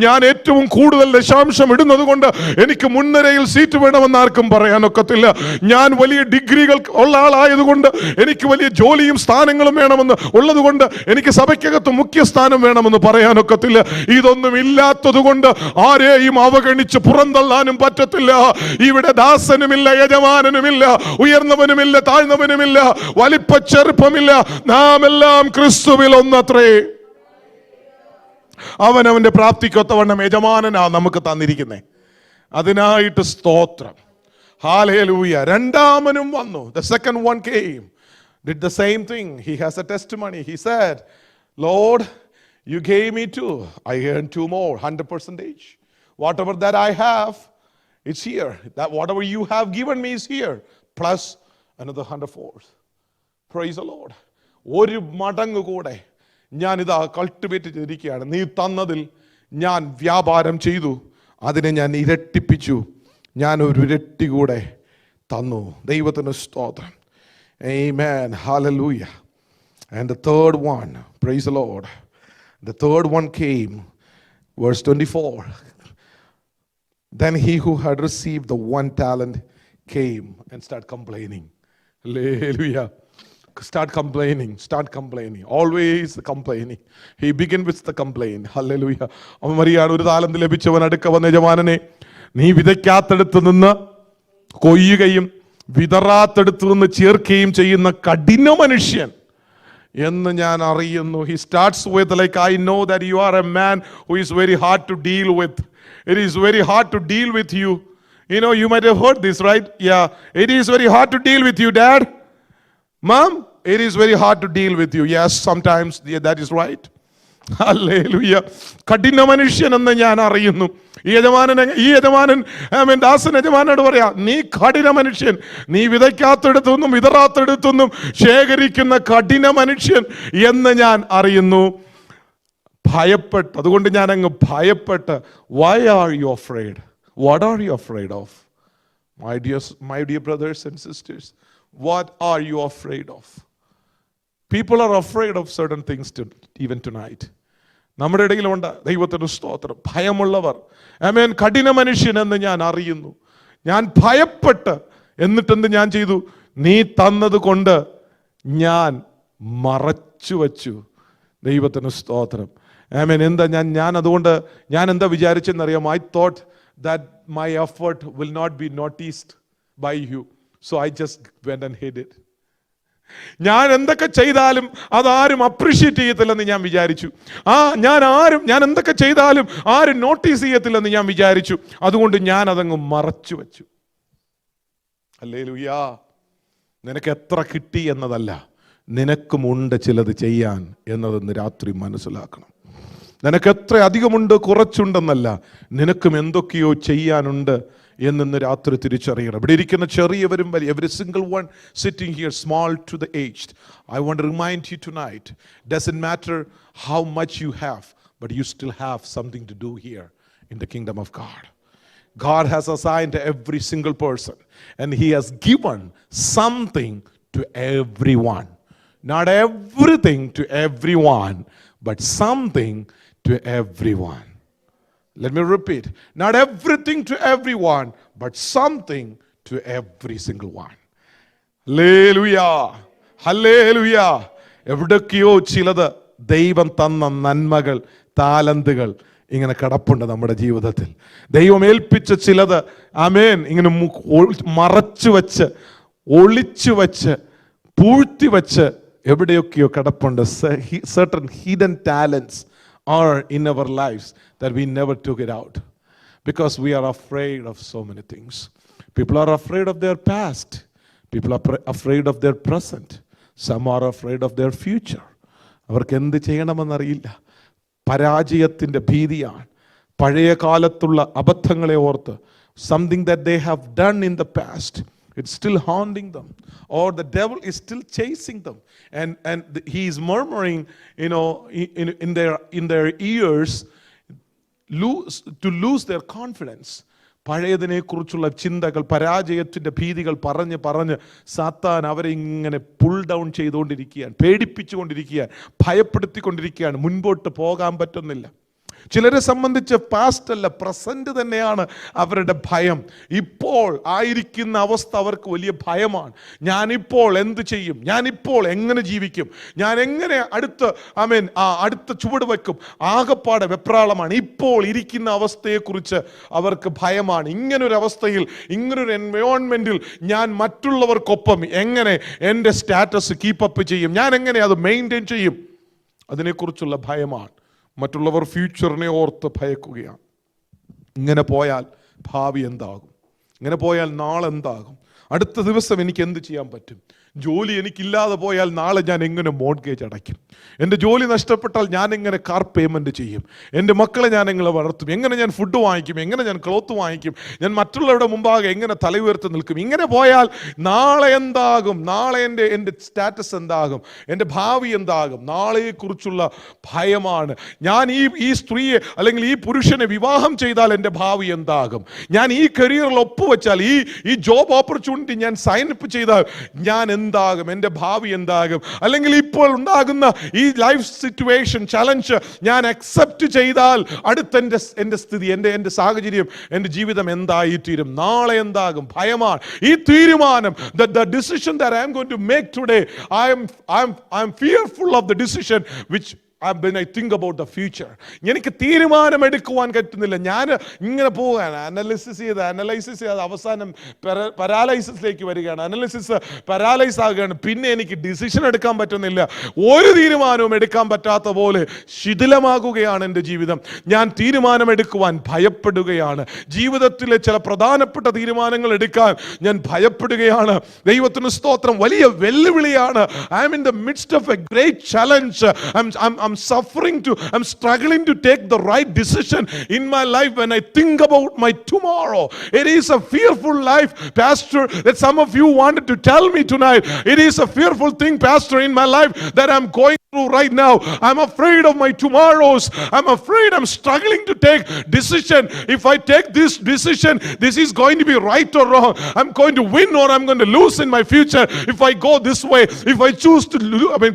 ഞാൻ ഏറ്റവും കൂടുതൽ ദശാംശം ഇടുന്നത് കൊണ്ട് എനിക്ക് മുൻനിരയിൽ സീറ്റ് വേണമെന്ന് ആർക്കും പറയാനൊക്കത്തില്ല. ഞാൻ വലിയ ഡിഗ്രികൾ ഉള്ള ആളായതുകൊണ്ട് എനിക്ക് വലിയ ജോലിയും സ്ഥാനങ്ങളും വേണമെന്ന് ഉള്ളതുകൊണ്ട് എനിക്ക് സഭയ്ക്കകത്ത് മുഖ്യസ്ഥാനം വേണമെന്ന് പറയാനൊക്കത്തില്ല. ഇതൊന്നും ഇല്ലാത്തത് കൊണ്ട് ആരെയും അവഗണിച്ച് പുറന്തള്ളാനും പറ്റത്തില്ല. ഇവിടെ ദാസനുമില്ല, യജമാനനുമില്ല, ഉയർന്നവനുമില്ല, താഴ്ന്നവനുമില്ല, വലിപ്പ ചെറുപ്പമില്ല. നാം എല്ലാം ക്രിസ്തുവിൽ ഒന്നത്രേ. അവനവന്റെ പ്രാപ്തിക്കൊത്തവണ്ണം യജമാനനാ നമുക്ക് തന്നിരിക്കുന്നേ. അതിനായിട്ട് സ്തോത്രം. ഹല്ലേലൂയ. രണ്ടാമനും വന്നു. The second one came, did the same thing. He has a testimony. He said, Lord, you gave me 2. I earned 2 more, 100%. Whatever that I have, it's here. That whatever you have given me is here, plus another 100-fold. Praise the Lord. ഒരു മടങ്ങ് കൂടെ ഞാൻ ഇതാ cultivate ചെയ്തിരിക്കുകയാണ്. നീ തന്നതിൽ ഞാൻ വ്യാപാരം ചെയ്തു, അതിനെ ഞാൻ ഇരട്ടിപ്പിച്ചു, ഞാൻ ഒരു ഇരട്ടി കൂടെ തന്നു. ദൈവത്തിന് സ്തോത്രം. Amen. Hallelujah. And the third one, praise the Lord. The third one came, verse 24. Then he who had received the 1 talent came and started complaining. Hallelujah. Start complaining. Always complaining. He began with the complaint. Hallelujah. അവൻ പറയാണ്, ഒരു താലന്ത് ലഭിച്ചവൻ അടുക്ക വന്ന യജമാനനെ, നീ വിതയ്ക്കാത്തടുത്ത് നിന്ന് കൊയ്യുകയും വിതറാത്തടുത്ത് നിന്ന് ചേർക്കുകയും ചെയ്യുന്ന കഠിന മനുഷ്യൻ എന്ന് ഞാൻ അറിയുന്നു. He starts with like, I know that you are a man who is very hard to deal with. It is very hard to deal with you. You know, you might have heard this, right? Yeah. It is very hard to deal with you, Dad. Mom, it is very hard to deal with you. Yes, sometimes that is right. Hallelujah. കഠിന മനുഷ്യൻ എന്ന് ഞാൻ അറിയുന്നു. ഈ യജമാനൻ ദാസൻ യജമാനോട് പറയാ, നീ കഠിന മനുഷ്യൻ, നീ വിതയ്ക്കാത്തടുത്തൊന്നും വിതറാത്തടുത്തൊന്നും ശേഖരിക്കുന്ന കഠിന മനുഷ്യൻ എന്ന് ഞാൻ അറിയുന്നു. ഭയപ്പെട്ട്, അതുകൊണ്ട് ഞാൻ അങ്ങ് ഭയപ്പെട്ട്. Why are you afraid? What are you afraid of? My dear brothers and sisters, what are you afraid of? People are afraid of certain things even tonight. നമ്മുടെ ഇടയിലുണ്ട്. ദൈവത്തിന് സ്തോത്രം. ഭയമുള്ളവർ. ആമേൻ. കഠിന മനുഷ്യൻ എന്ന് ഞാൻ അറിയുന്നു. ഞാൻ ഭയപ്പെട്ട്, എന്നിട്ടെന്ത് ഞാൻ ചെയ്തു? നീ തന്നത് കൊണ്ട് ഞാൻ മറച്ചു വച്ചു. ദൈവത്തിന് സ്തോത്രം. ആമേൻ. എന്താ ഞാൻ അതുകൊണ്ട് ഞാൻ എന്താ വിചാരിച്ചെന്നറിയാം? I thought that my effort will not be noticed by you, so I just went and hid it. ഞാൻ എന്തൊക്കെ ചെയ്താലും അതാരും അപ്രീഷിയേറ്റ് ചെയ്യത്തില്ലെന്ന് ഞാൻ വിചാരിച്ചു. ഞാൻ എന്തൊക്കെ ചെയ്താലും ആരും നോട്ടീസ് ചെയ്യത്തില്ലെന്ന് ഞാൻ വിചാരിച്ചു. അതുകൊണ്ട് ഞാൻ അതങ്ങ് മറച്ചു വെച്ചു. ഹല്ലേലൂയ. നിനക്ക് എത്ര കിട്ടി എന്നതല്ല, നിനക്കുമുണ്ട് ചിലത് ചെയ്യാൻ എന്നതെന്ന് രാത്രി മനസ്സിലാക്കണം. നിനക്ക് എത്ര അധികമുണ്ട് കുറച്ചുണ്ടെന്നല്ല, നിനക്കും എന്തൊക്കെയോ ചെയ്യാനുണ്ട് എന്നു രാത്രി തിരിച്ചറിയണം. ഇവിടെ ഇരിക്കുന്ന ചെറിയവരും വലിയ, every single one sitting here, small to the aged, I want to remind you tonight, doesn't matter how much you have, but you still have something to do here in the kingdom of God. God has assigned every single person, and He has given something to everyone. Not everything to everyone, but something to everyone. Let me repeat. Not everything to everyone, but something to every single one. Hallelujah. Hallelujah. എവിടൊക്കെയോ ചിലത് ദൈവം തന്ന നന്മകൾ, താലന്തുകൾ ഇങ്ങനെ കിടപ്പുണ്ട് നമ്മുടെ ജീവിതത്തിൽ. ദൈവം ഏൽപ്പിച്ച ചിലത് ആമേൻ ഇങ്ങനെ മറച്ചു വെച്ച്, ഒളിച്ചു വെച്ച്, പൂഴ്ത്തി വെച്ച് എവിടെയൊക്കെയോ കിടപ്പുണ്ട്. Certain hidden talents are in our lives that we never took it out because we are afraid of so many things. People are afraid of their past. People are afraid of their present. Some are afraid of their future. അവർക്ക് എന്ത് ചെയ്യണമെന്നറിയില്ല. പരാജയത്തിൻ്റെ ഭീതിയാണ്. പഴയ കാലത്തുള്ള അബദ്ധങ്ങളെ ഓർത്ത്, something that they have done in the past, it's still haunting them, or the devil is still chasing them, and he is murmuring, in their ears, to lose their confidence. പഴയതിനെ കുറിച്ചുള്ള ചിന്തകൾ, പരാജയത്തിൻ്റെ ഭീതികൾ പറഞ്ഞ് സാത്താൻ അവരെ ഇങ്ങനെ പുൾ ഡൗൺ ചെയ്തുകൊണ്ടിരിക്കുകയാണ്, പേടിപ്പിച്ചുകൊണ്ടിരിക്കുകയാണ്, ഭയപ്പെടുത്തിക്കൊണ്ടിരിക്കുകയാണ്. മുൻപോട്ട് പോകാൻ പറ്റുന്നില്ല. ചിലരെ സംബന്ധിച്ച് പാസ്റ്റ് അല്ല, പ്രസന്റ് തന്നെയാണ് അവരുടെ ഭയം. ഇപ്പോൾ ആയിരിക്കുന്ന അവസ്ഥ അവർക്ക് വലിയ ഭയമാണ്. ഞാനിപ്പോൾ എന്ത് ചെയ്യും? ഞാനിപ്പോൾ എങ്ങനെ ജീവിക്കും? ഞാൻ എങ്ങനെ അടുത്ത ചുവട് വെക്കും? ആകപ്പാടെ വെപ്രാളമാണ്. ഇപ്പോൾ ഇരിക്കുന്ന അവസ്ഥയെക്കുറിച്ച് അവർക്ക് ഭയമാണ്. ഇങ്ങനൊരു അവസ്ഥയിൽ, ഇങ്ങനൊരു എൻവയോൺമെന്റിൽ ഞാൻ മറ്റുള്ളവർക്കൊപ്പം എങ്ങനെ എൻ്റെ സ്റ്റാറ്റസ് കീപ്പപ്പ് ചെയ്യും? ഞാൻ എങ്ങനെ അത് മെയിൻറ്റെയിൻ ചെയ്യും? അതിനെക്കുറിച്ചുള്ള ഭയമാണ്. മറ്റുള്ളവർ ഫ്യൂച്ചറിനെ ഓർത്ത് ഭയക്കുകയാണ്. ഇങ്ങനെ പോയാൽ ഭാവി എന്താകും? ഇങ്ങനെ പോയാൽ നാളെ എന്താകും? അടുത്ത ദിവസം എനിക്ക് എന്ത് ചെയ്യാൻ പറ്റും? ജോലി എനിക്കില്ലാതെ പോയാൽ നാളെ ഞാൻ എങ്ങനെ മോർട്ട്ഗേജ് അടയ്ക്കും? എൻ്റെ ജോലി നഷ്ടപ്പെട്ടാൽ ഞാൻ എങ്ങനെ കാർ പേയ്മെൻറ്റ് ചെയ്യും? എൻ്റെ മക്കളെ ഞാൻ എങ്ങനെ വളർത്തും? എങ്ങനെ ഞാൻ ഫുഡ് വാങ്ങിക്കും? എങ്ങനെ ഞാൻ ക്ലോത്ത് വാങ്ങിക്കും? ഞാൻ മറ്റുള്ളവരുടെ മുമ്പാകെ എങ്ങനെ തല ഉയർത്തി നിൽക്കും? ഇങ്ങനെ പോയാൽ നാളെ എന്താകും? നാളെ എൻ്റെ സ്റ്റാറ്റസ് എന്താകും? എൻ്റെ ഭാവി എന്താകും? നാളെയെക്കുറിച്ചുള്ള ഭയമാണ്. ഞാൻ ഈ സ്ത്രീയെ അല്ലെങ്കിൽ ഈ പുരുഷനെ വിവാഹം ചെയ്താൽ എൻ്റെ ഭാവി എന്താകും? ഞാൻ ഈ കരിയറിൽ ഒപ്പുവെച്ചാൽ, ഈ ജോബ് ഓപ്പർച്യൂണിറ്റി ഞാൻ സൈൻ അപ്പ് ചെയ്താൽ ഞാൻ എന്താകും? എൻ്റെ ഭാവി എന്താകും? അല്ലെങ്കിൽ ഇപ്പോൾ ഉണ്ടാകുന്ന ഈ ലൈഫ് സിറ്റുവേഷൻ ചലഞ്ച് ഞാൻ അക്സെപ്റ്റ് ചെയ്താൽ അടുത്ത എൻ്റെ സ്ഥിതി, എൻ്റെ സാഹചര്യം, എൻ്റെ ജീവിതം എന്തായിത്തീരും? നാളെ എന്താകും? ഭയമാണ്. ഈ തീരുമാനം, the decision that I am going to make today, I am fearful of the decision when I think about the future. എനിക്ക് തീരുമാനമെടുക്കുവാൻ പറ്റുന്നില്ല. ഞാൻ ഇങ്ങനെ പോവുകയാണ്, അനലൈസ് ചെയ്ത് അവസാനം പാരാലൈസിസിലേക്ക് വരികയാണ്. അനലൈസിസ് പാരാലൈസ് ആകുകയാണ്. പിന്നെ എനിക്ക് ഡിസിഷൻ എടുക്കാൻ പറ്റുന്നില്ല. ഒരു തീരുമാനവും എടുക്കാൻ പറ്റാത്ത പോലെ ശിഥിലമാകുകയാണ് എൻ്റെ ജീവിതം. ഞാൻ തീരുമാനമെടുക്കുവാൻ ഭയപ്പെടുകയാണ്. ജീവിതത്തിലെ ചില പ്രധാനപ്പെട്ട തീരുമാനങ്ങൾ എടുക്കാൻ ഞാൻ ഭയപ്പെടുകയാണ്. ദൈവത്തിന് സ്തോത്രം. വലിയ വെല്ലുവിളിയാണ്. I am in the midst of a great challenge. I'm struggling to take the right decision in my life when I think about my tomorrow. It is a fearful life, Pastor, that some of you wanted to tell me tonight. It is a fearful thing, Pastor, in my life that I'm going through right now. I'm afraid of my tomorrows. I'm afraid. I'm struggling to take decision. If I take this decision, this is going to be right or wrong. I'm going to win or I'm going to lose in my future. If I go this way, if I choose to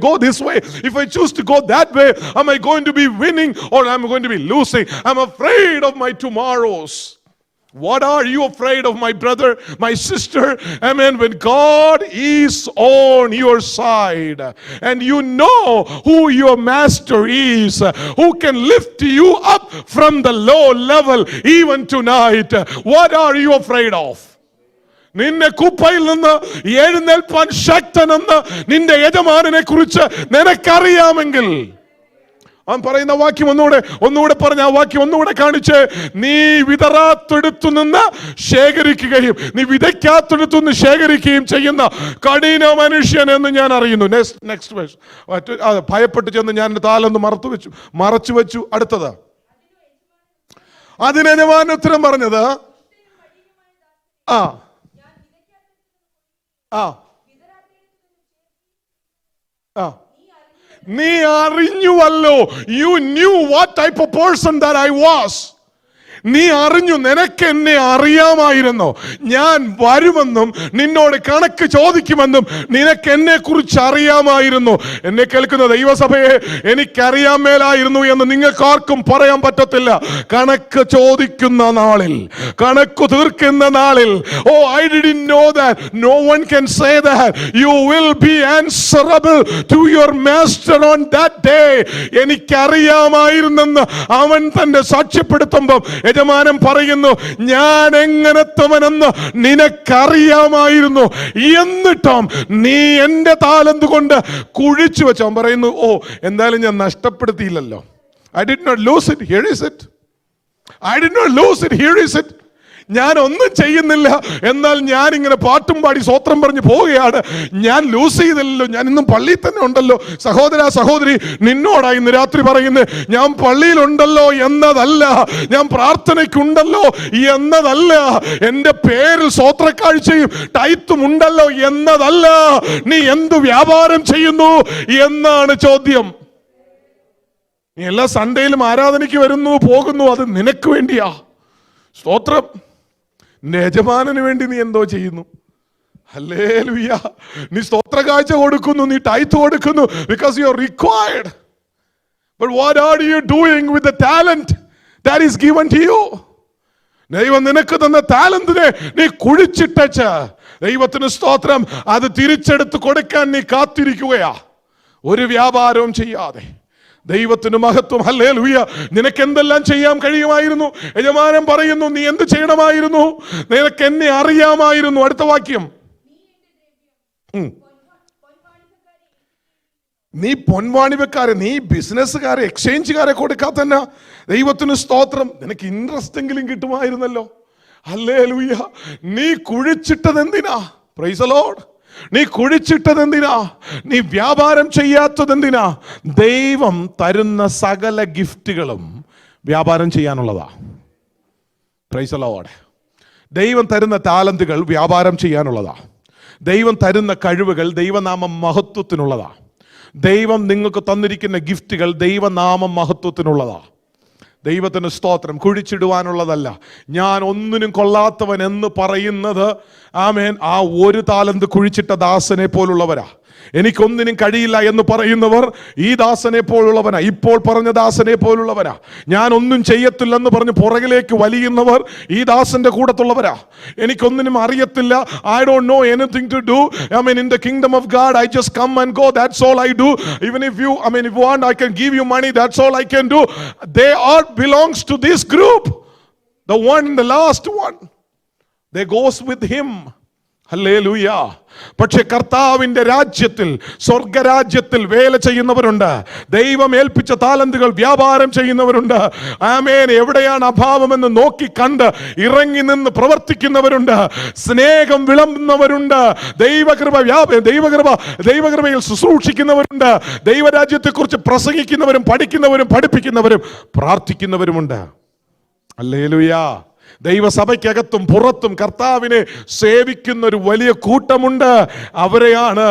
go this way, if I choose to go that way, am I going to be winning or am I going to be losing? I'm afraid of my tomorrows. What are you afraid of, my brother, my sister? Amen. When God is on your side and you know who your master is, who can lift you up from the low level even tonight, what are you afraid of? നിന്നെ കുപ്പയിൽ നിന്ന് എഴുന്നേൽപ്പാൻ ശക്തനെന്ന് നിന്റെ യജമാനനെ കുറിച്ച് നിനക്കറിയാമെങ്കിൽ, അവൻ പറയുന്ന വാക്യം ഒന്നുകൂടെ പറഞ്ഞ ആ വാക്യം ഒന്നുകൂടെ കാണിച്ച്, നീ വിതറാത്തെടുത്തു നിന്ന് ശേഖരിക്കുകയും നീ വിതയ്ക്കാത്തെടുത്തു നിന്ന് ശേഖരിക്കുകയും ചെയ്യുന്ന കഠിന മനുഷ്യൻ എന്ന് ഞാൻ അറിയുന്നു. Next verse. ഭയപ്പെട്ട് ചെന്ന് ഞാൻ എൻ്റെ താലൊന്ന് മറച്ചു വെച്ചു. അടുത്തത്, അതിന് യജമാനൻ ഉത്തരം പറഞ്ഞത്, നീ അറിഞ്ഞുവല്ലോ. You knew what type of person that I was. നീ അറിഞ്ഞു, നിനക്ക് എന്നെ അറിയാമായിരുന്നു. ഞാൻ വരുമെന്നും നിന്നോട് കണക്ക് ചോദിക്കുമെന്നും നിനക്ക് എന്നെ കുറിച്ച് അറിയാമായിരുന്നു. എന്നെ കേൾക്കുന്ന ദൈവസഭയെ, എനിക്കറിയാൻ മേലായിരുന്നു എന്ന് നിങ്ങൾക്കാർക്കും പറയാൻ പറ്റത്തില്ല. കണക്ക് ചോദിക്കുന്ന നാളിൽ, കണക്ക് തീർക്കുന്ന നാളിൽ, I didn't know that. No one can say that. You will be answerable to your master on that day. എനിക്കറിയാമായിരുന്നെന്ന് അവൻ തന്നെ സാക്ഷ്യപ്പെടുത്തുമ്പോൾ യജമാനൻ പറയുന്നു, ഞാൻ എങ്ങനത്തവനെന്ന് നിനക്കറിയാമായിരുന്നു, എന്നിട്ടും നീ എന്റെ താലന്ത് കൊണ്ട് കുഴിച്ചു വെച്ചു. അവൻ പറയുന്നു, എന്തായാലും ഞാൻ നഷ്ടപ്പെടുത്തിയില്ലല്ലോ. I did not lose it. Here is it. I did not lose it. Here is it. ഞാൻ ഒന്നും ചെയ്യുന്നില്ല, എന്നാൽ ഞാൻ ഇങ്ങനെ പാട്ടും പാടി സ്വോത്രം പറഞ്ഞ് പോവുകയാണ്. ഞാൻ ലൂസ് ചെയ്തില്ലല്ലോ, ഞാൻ ഇന്നും പള്ളിയിൽ തന്നെ ഉണ്ടല്ലോ. സഹോദര സഹോദരി, നിന്നോടാ ഇന്ന് രാത്രി പറയുന്നത്, ഞാൻ പള്ളിയിലുണ്ടല്ലോ എന്നതല്ല, ഞാൻ പ്രാർത്ഥനയ്ക്കുണ്ടല്ലോ എന്നതല്ല, എൻ്റെ പേരിൽ സ്വോത്രക്കാഴ്ചയും ടൈത്തും ഉണ്ടല്ലോ എന്നതല്ല, നീ എന്തു വ്യാപാരം ചെയ്യുന്നു എന്നാണ് ചോദ്യം. നീ എല്ലാ സൺഡേയിലും ആരാധനയ്ക്ക് വരുന്നു പോകുന്നു, അത് നിനക്ക് വേണ്ടിയാ. സ്തോത്രം. നിന്റെ യജമാനന് വേണ്ടി നീ എന്തോ ചെയ്യുന്നു? ഹല്ലേലൂയ. നീ സ്തോത്ര കാഴ്ച കൊടുക്കുന്നു, നീ ടൈത്ത് കൊടുക്കുന്നു, because you are required. But what are you doing with the talent that is given to you? ദൈവം നിനക്ക് തന്ന ടാലന്റിനെ നീ കുഴിച്ചിട്ടച്ച്, ദൈവത്തിന് സ്തോത്രം, അത് തിരിച്ചെടുത്ത് കൊടുക്കാൻ നീ കാത്തിരിക്കുകയാ, ഒരു വ്യാപാരവും ചെയ്യാതെ. ദൈവത്തിന് മഹത്വം. ഹല്ലേലൂയ. നിനക്ക് എന്തെല്ലാം ചെയ്യാൻ കഴിയുമായിരുന്നു? യജമാനൻ പറയുന്നു, നീ എന്ത് ചെയ്യണമായിരുന്നു? നിനക്ക് എന്നെ അറിയാമായിരുന്നു. അടുത്ത വാക്യം, നീ പൊൻവാണിവക്കാരെ, നീ ബിസിനസ്സുകാരെ, എക്സ്ചേഞ്ചുകാരെ കൊടുക്കാത്ത തന്നെ ദൈവത്തിന് സ്തോത്രം, നിനക്ക് ഇൻട്രസ്റ്റ് എങ്കിലും കിട്ടുമായിരുന്നല്ലോ. ഹല്ലേലൂയ. നീ കുഴിച്ചിട്ടത് എന്തിനാ? Praise the Lord. നീ കുഴിച്ചിട്ടത് എന്തിനാ? നീ വ്യാപാരം ചെയ്യാത്തത് എന്തിനാ? ദൈവം തരുന്ന സകല ഗിഫ്റ്റുകളും വ്യാപാരം ചെയ്യാനുള്ളതാ. Praise the Lord. ദൈവം തരുന്ന ടാലന്റുകൾ വ്യാപാരം ചെയ്യാനുള്ളതാ. ദൈവം തരുന്ന കഴിവുകൾ ദൈവനാമം മഹത്വത്തിനുള്ളതാ. ദൈവം നിങ്ങൾക്ക് തന്നിരിക്കുന്ന ഗിഫ്റ്റുകൾ ദൈവനാമം മഹത്വത്തിനുള്ളതാ. ദൈവത്തിന് സ്തോത്രം. കുഴിച്ചിടുവാനുള്ളതല്ല. ഞാൻ ഒന്നിനും കൊള്ളാത്തവൻ എന്ന് പറയുന്നത്, ആമേൻ, ആ ഒരു താലന്ത് കുഴിച്ചിട്ട ദാസനെ പോലുള്ളവരാ. എനിക്കൊന്നിനും കഴിയില്ല എന്ന് പറയുന്നവർ ഈ ദാസനെ പോലുള്ളവനാ, ഇപ്പോൾ പറഞ്ഞ ദാസനെ പോലുള്ളവരാ. ഞാൻ ഒന്നും ചെയ്യത്തില്ലെന്ന് പറഞ്ഞ് പുറകിലേക്ക് വലിയുന്നവർ ഈ ദാസന്റെ കൂട്ടത്തുള്ളവരാ. എനിക്കൊന്നിനും അറിയത്തില്ല, I don't know anything to do. I mean, in the kingdom of God, I just come and go. That's all I do. Even if you, if you want, I can give you money. That's all I can do. They all belongs to this group. The one, the last one, they goes with him. Hallelujah. പക്ഷെ കർത്താവിന്റെ രാജ്യത്തിൽ, സ്വർഗരാജ്യത്തിൽ വേല ചെയ്യുന്നവരുണ്ട്. ദൈവം ഏൽപ്പിച്ച താലന്തുകൾ വ്യാപാരം ചെയ്യുന്നവരുണ്ട്. ആമേൻ. എവിടെയാണ് അഭാവമെന്ന് നോക്കി കണ്ട് ഇറങ്ങി നിന്ന് പ്രവർത്തിക്കുന്നവരുണ്ട്. സ്നേഹം വിളമ്പുന്നവരുണ്ട്. ദൈവകൃപയിൽ ശുശ്രൂഷിക്കുന്നവരുണ്ട്. ദൈവരാജ്യത്തെക്കുറിച്ച് പ്രസംഗിക്കുന്നവരും പഠിക്കുന്നവരും പഠിപ്പിക്കുന്നവരും പ്രാർത്ഥിക്കുന്നവരുമുണ്ട്. ഹല്ലേലൂയ. ദൈവസഭയ്ക്കകത്തും പുറത്തും കർത്താവിനെ സേവിക്കുന്ന ഒരു വലിയ കൂട്ടമുണ്ട്. അവരെയാണ്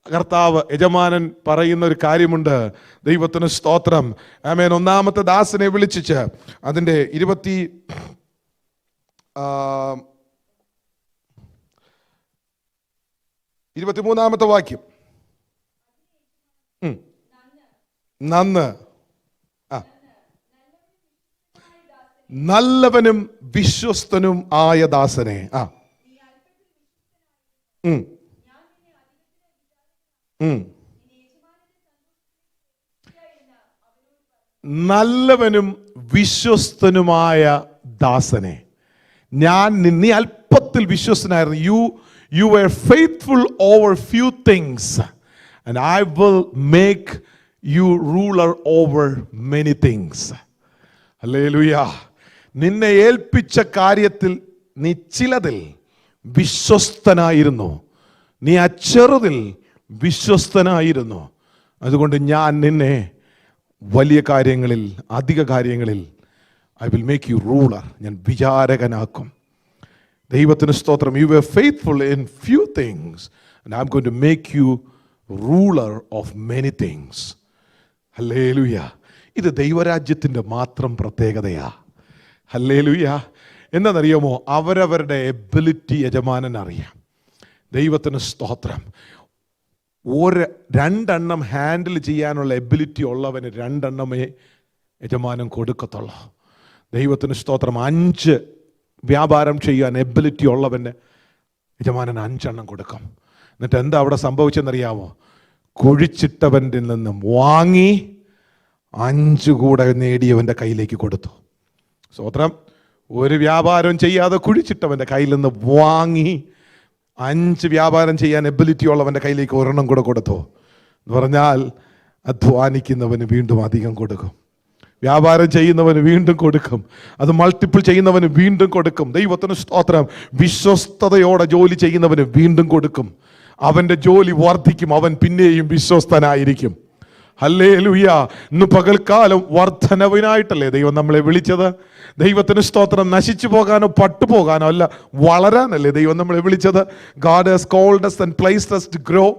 കർത്താവ്, യജമാനൻ പറയുന്ന ഒരു കാര്യമുണ്ട്. ദൈവത്തിന് സ്തോത്രം. ആമേൻ. ഒന്നാമത്തെ ദാസനെ വിളിച്ചിച്ച് അതിൻ്റെ 23-ാമത്തെ വാക്യം. നന്ന്, നല്ലവനും വിശ്വസ്തനും ആയ ദാസനെ. നല്ലവനും വിശ്വസ്തനുമായ ദാസനെ, നീ അല്പത്തിൽ വിശ്വസ്തനായിരുന്നു. You were faithful over few things and I will make you ruler over many things. Hallelujah. നിന്നെ ഏൽപ്പിച്ച കാര്യത്തിൽ നീ ചിലതിൽ വിശ്വസ്തനായിരുന്നു. നീ ചെറുതിൽ വിശ്വസ്തനായിരുന്നു. അതുകൊണ്ട് ഞാൻ നിന്നെ വലിയ കാര്യങ്ങളിൽ, അധിക കാര്യങ്ങളിൽ I will make you ruler, ഞാൻ വിചാരകനാക്കും. ദൈവത്തിന് സ്തോത്രം. You were faithful in few things and I'm going to make you ruler of many things. Hallelujah. ഇത് ദൈവരാജ്യത്തിൻ്റെ മാത്രം പ്രത്യേകതയാ. ഹല്ലേലൂയ. എന്താണെന്നറിയാമോ? അവരവരുടെ എബിലിറ്റി യജമാനൻ അറിയാം. ദൈവത്തിന് സ്തോത്രം. രണ്ടെണ്ണം ഹാൻഡിൽ ചെയ്യാനുള്ള എബിലിറ്റി ഉള്ളവന് രണ്ടെണ്ണമേ യജമാനൻ കൊടുക്കത്തുള്ളൂ. ദൈവത്തിന് സ്തോത്രം. 5 വ്യാപാരം ചെയ്യാൻ എബിലിറ്റി ഉള്ളവന് യജമാനൻ 5 എണ്ണം കൊടുക്കും. എന്നിട്ട് എന്താ അവിടെ സംഭവിച്ചെന്നറിയാമോ? കുഴിച്ചിട്ടവൻ്റെ നിന്നും വാങ്ങി 5 കൂടെ നേടിയവൻ്റെ കയ്യിലേക്ക് കൊടുത്തു. സ്തോത്രം. ഒരു വ്യാപാരം ചെയ്യാതെ കുഴിച്ചിട്ടവൻ്റെ കയ്യിൽ നിന്ന് വാങ്ങി 5 വ്യാപാരം ചെയ്യാൻ എബിലിറ്റി ഉള്ളവൻ്റെ കയ്യിലേക്ക് 1 എണ്ണം കൂടെ കൊടുത്തു എന്ന് പറഞ്ഞാൽ അധ്വാനിക്കുന്നവന് വീണ്ടും അധികം കൊടുക്കും. വ്യാപാരം ചെയ്യുന്നവന് വീണ്ടും കൊടുക്കും, അത് മൾട്ടിപ്പിൾ ചെയ്യുന്നവന് വീണ്ടും കൊടുക്കും. ദൈവത്തിന് സ്തോത്രം. വിശ്വസ്തയോടെ ജോലി ചെയ്യുന്നവന് വീണ്ടും കൊടുക്കും. അവൻ്റെ ജോലി വർദ്ധിക്കും, അവൻ പിന്നെയും വിശ്വസ്തനായിരിക്കും. ഹല്ലേലൂയ. ഇന്ന് പകൽക്കാലം വർദ്ധനവിനായിട്ടല്ലേ ദൈവം നമ്മളെ വിളിച്ചത്? ദൈവത്തിന് സ്തോത്രം. നശിച്ചു പോകാനോ പട്ടുപോകാനോ അല്ല, വളരാനല്ലേ ദൈവം നമ്മളെ വിളിച്ചത്. God has called us and placed us to grow,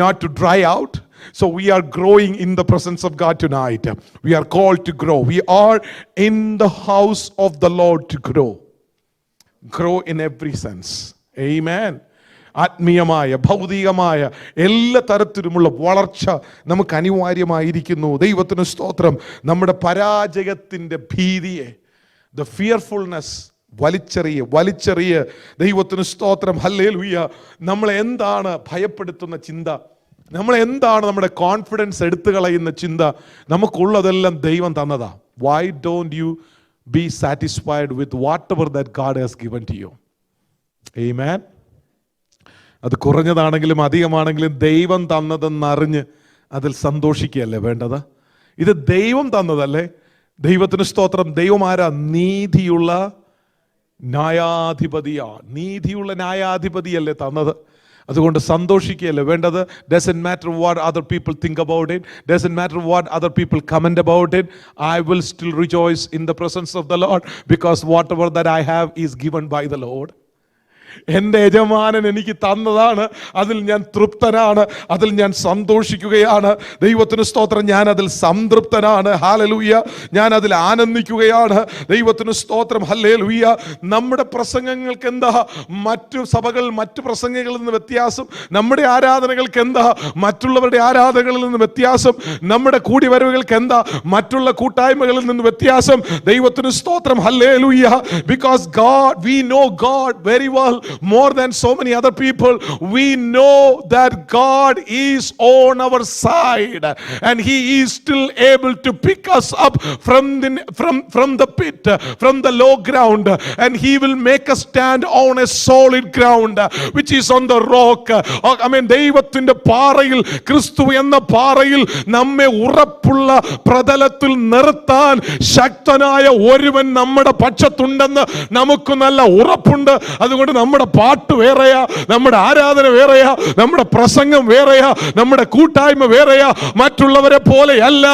not to dry out. So we are growing in the presence of God tonight. We are called to grow. We are in the house of the Lord to grow. Grow in every sense. Amen. ആത്മീയമായ ഭൗതികമായ എല്ലാ തരത്തിലുമുള്ള വളർച്ച നമുക്ക് അനിവാര്യമായിരിക്കുന്നു. ദൈവത്തിന് സ്തോത്രം. നമ്മുടെ പരാജയത്തിൻ്റെ ഭീതിയെ, the fearfulness വലിച്ചെറിയ ദൈവത്തിന് സ്തോത്രം. ഹല്ലേലൂയ. നമ്മളെ എന്താണ് ഭയപ്പെടുത്തുന്ന ചിന്ത? നമ്മളെന്താണ് നമ്മുടെ കോൺഫിഡൻസ് എടുത്തു കളയുന്ന ചിന്ത? നമുക്കുള്ളതെല്ലാം ദൈവം തന്നതാ. Why don't you be satisfied with whatever that God has given to you? Amen. അത് കുറഞ്ഞതാണെങ്കിലും അധികമാണെങ്കിലും ദൈവം തന്നതെന്നറിഞ്ഞ് അതിൽ സന്തോഷിക്കുകയല്ലേ വേണ്ടത്? ഇത് ദൈവം തന്നതല്ലേ? ദൈവത്തിന് സ്തോത്രം. ദൈവം ആരാ? നീതിയുള്ള ന്യായാധിപതിയല്ലേ തന്നത്. അതുകൊണ്ട് സന്തോഷിക്കുകയല്ലേ വേണ്ടത്? Doesn't matter what other people think about it. Doesn't matter what other people comment about it. I will still rejoice in the presence of the Lord, because whatever that I have is given by the Lord. എൻ്റെ യജമാനൻ എനിക്ക് തന്നതാണ്, അതിൽ ഞാൻ തൃപ്തനാണ്, അതിൽ ഞാൻ സന്തോഷിക്കുകയാണ്. ദൈവത്തിന് സ്തോത്രം. ഞാൻ അതിൽ സംതൃപ്തനാണ്. ഹല്ലേലൂയ. ഞാൻ അതിൽ ആനന്ദിക്കുകയാണ്. ദൈവത്തിന് സ്തോത്രം. ഹല്ലേലൂയ. നമ്മുടെ പ്രസംഗങ്ങൾക്ക് എന്താ മറ്റു സഭകൾ, മറ്റു പ്രസംഗങ്ങളിൽ നിന്ന് വ്യത്യാസം? നമ്മുടെ ആരാധനകൾക്ക് എന്താ മറ്റുള്ളവരുടെ ആരാധനകളിൽ നിന്ന് വ്യത്യാസം? നമ്മുടെ കൂടിവരവുകൾക്ക് എന്താ മറ്റുള്ള കൂട്ടായ്മകളിൽ നിന്ന് വ്യത്യാസം? ദൈവത്തിന് സ്തോത്രം. Hallelujah. Because God, we know God very well, more than so many other people. We know that God is on our side, and He is still able to pick us up from the pit, from the low ground, and He will make us stand on a solid ground, which is on the rock. I mean, ദൈവത്തിന്റെ പാറയിൽ, ക്രിസ്തു എന്ന പാറയിൽ നമ്മെ ഉറപ്പുള്ള പ്രതലത്തിൽ നിർത്താൻ ശക്തനായ ഒരുവൻ നമ്മുടെ പക്ഷത്തുണ്ടെന്ന് നമുക്ക് നല്ല ഉറപ്പുണ്ട്. അതുകൊണ്ട് നമ്മുടെ പാട്ട് വേറെയാ, നമ്മുടെ ആരാധന വേറെയാ, നമ്മുടെ പ്രസംഗം വേറെയാ, നമ്മുടെ കൂട്ടായ്മ വേറെയാ. മറ്റുള്ളവരെ പോലെയല്ല,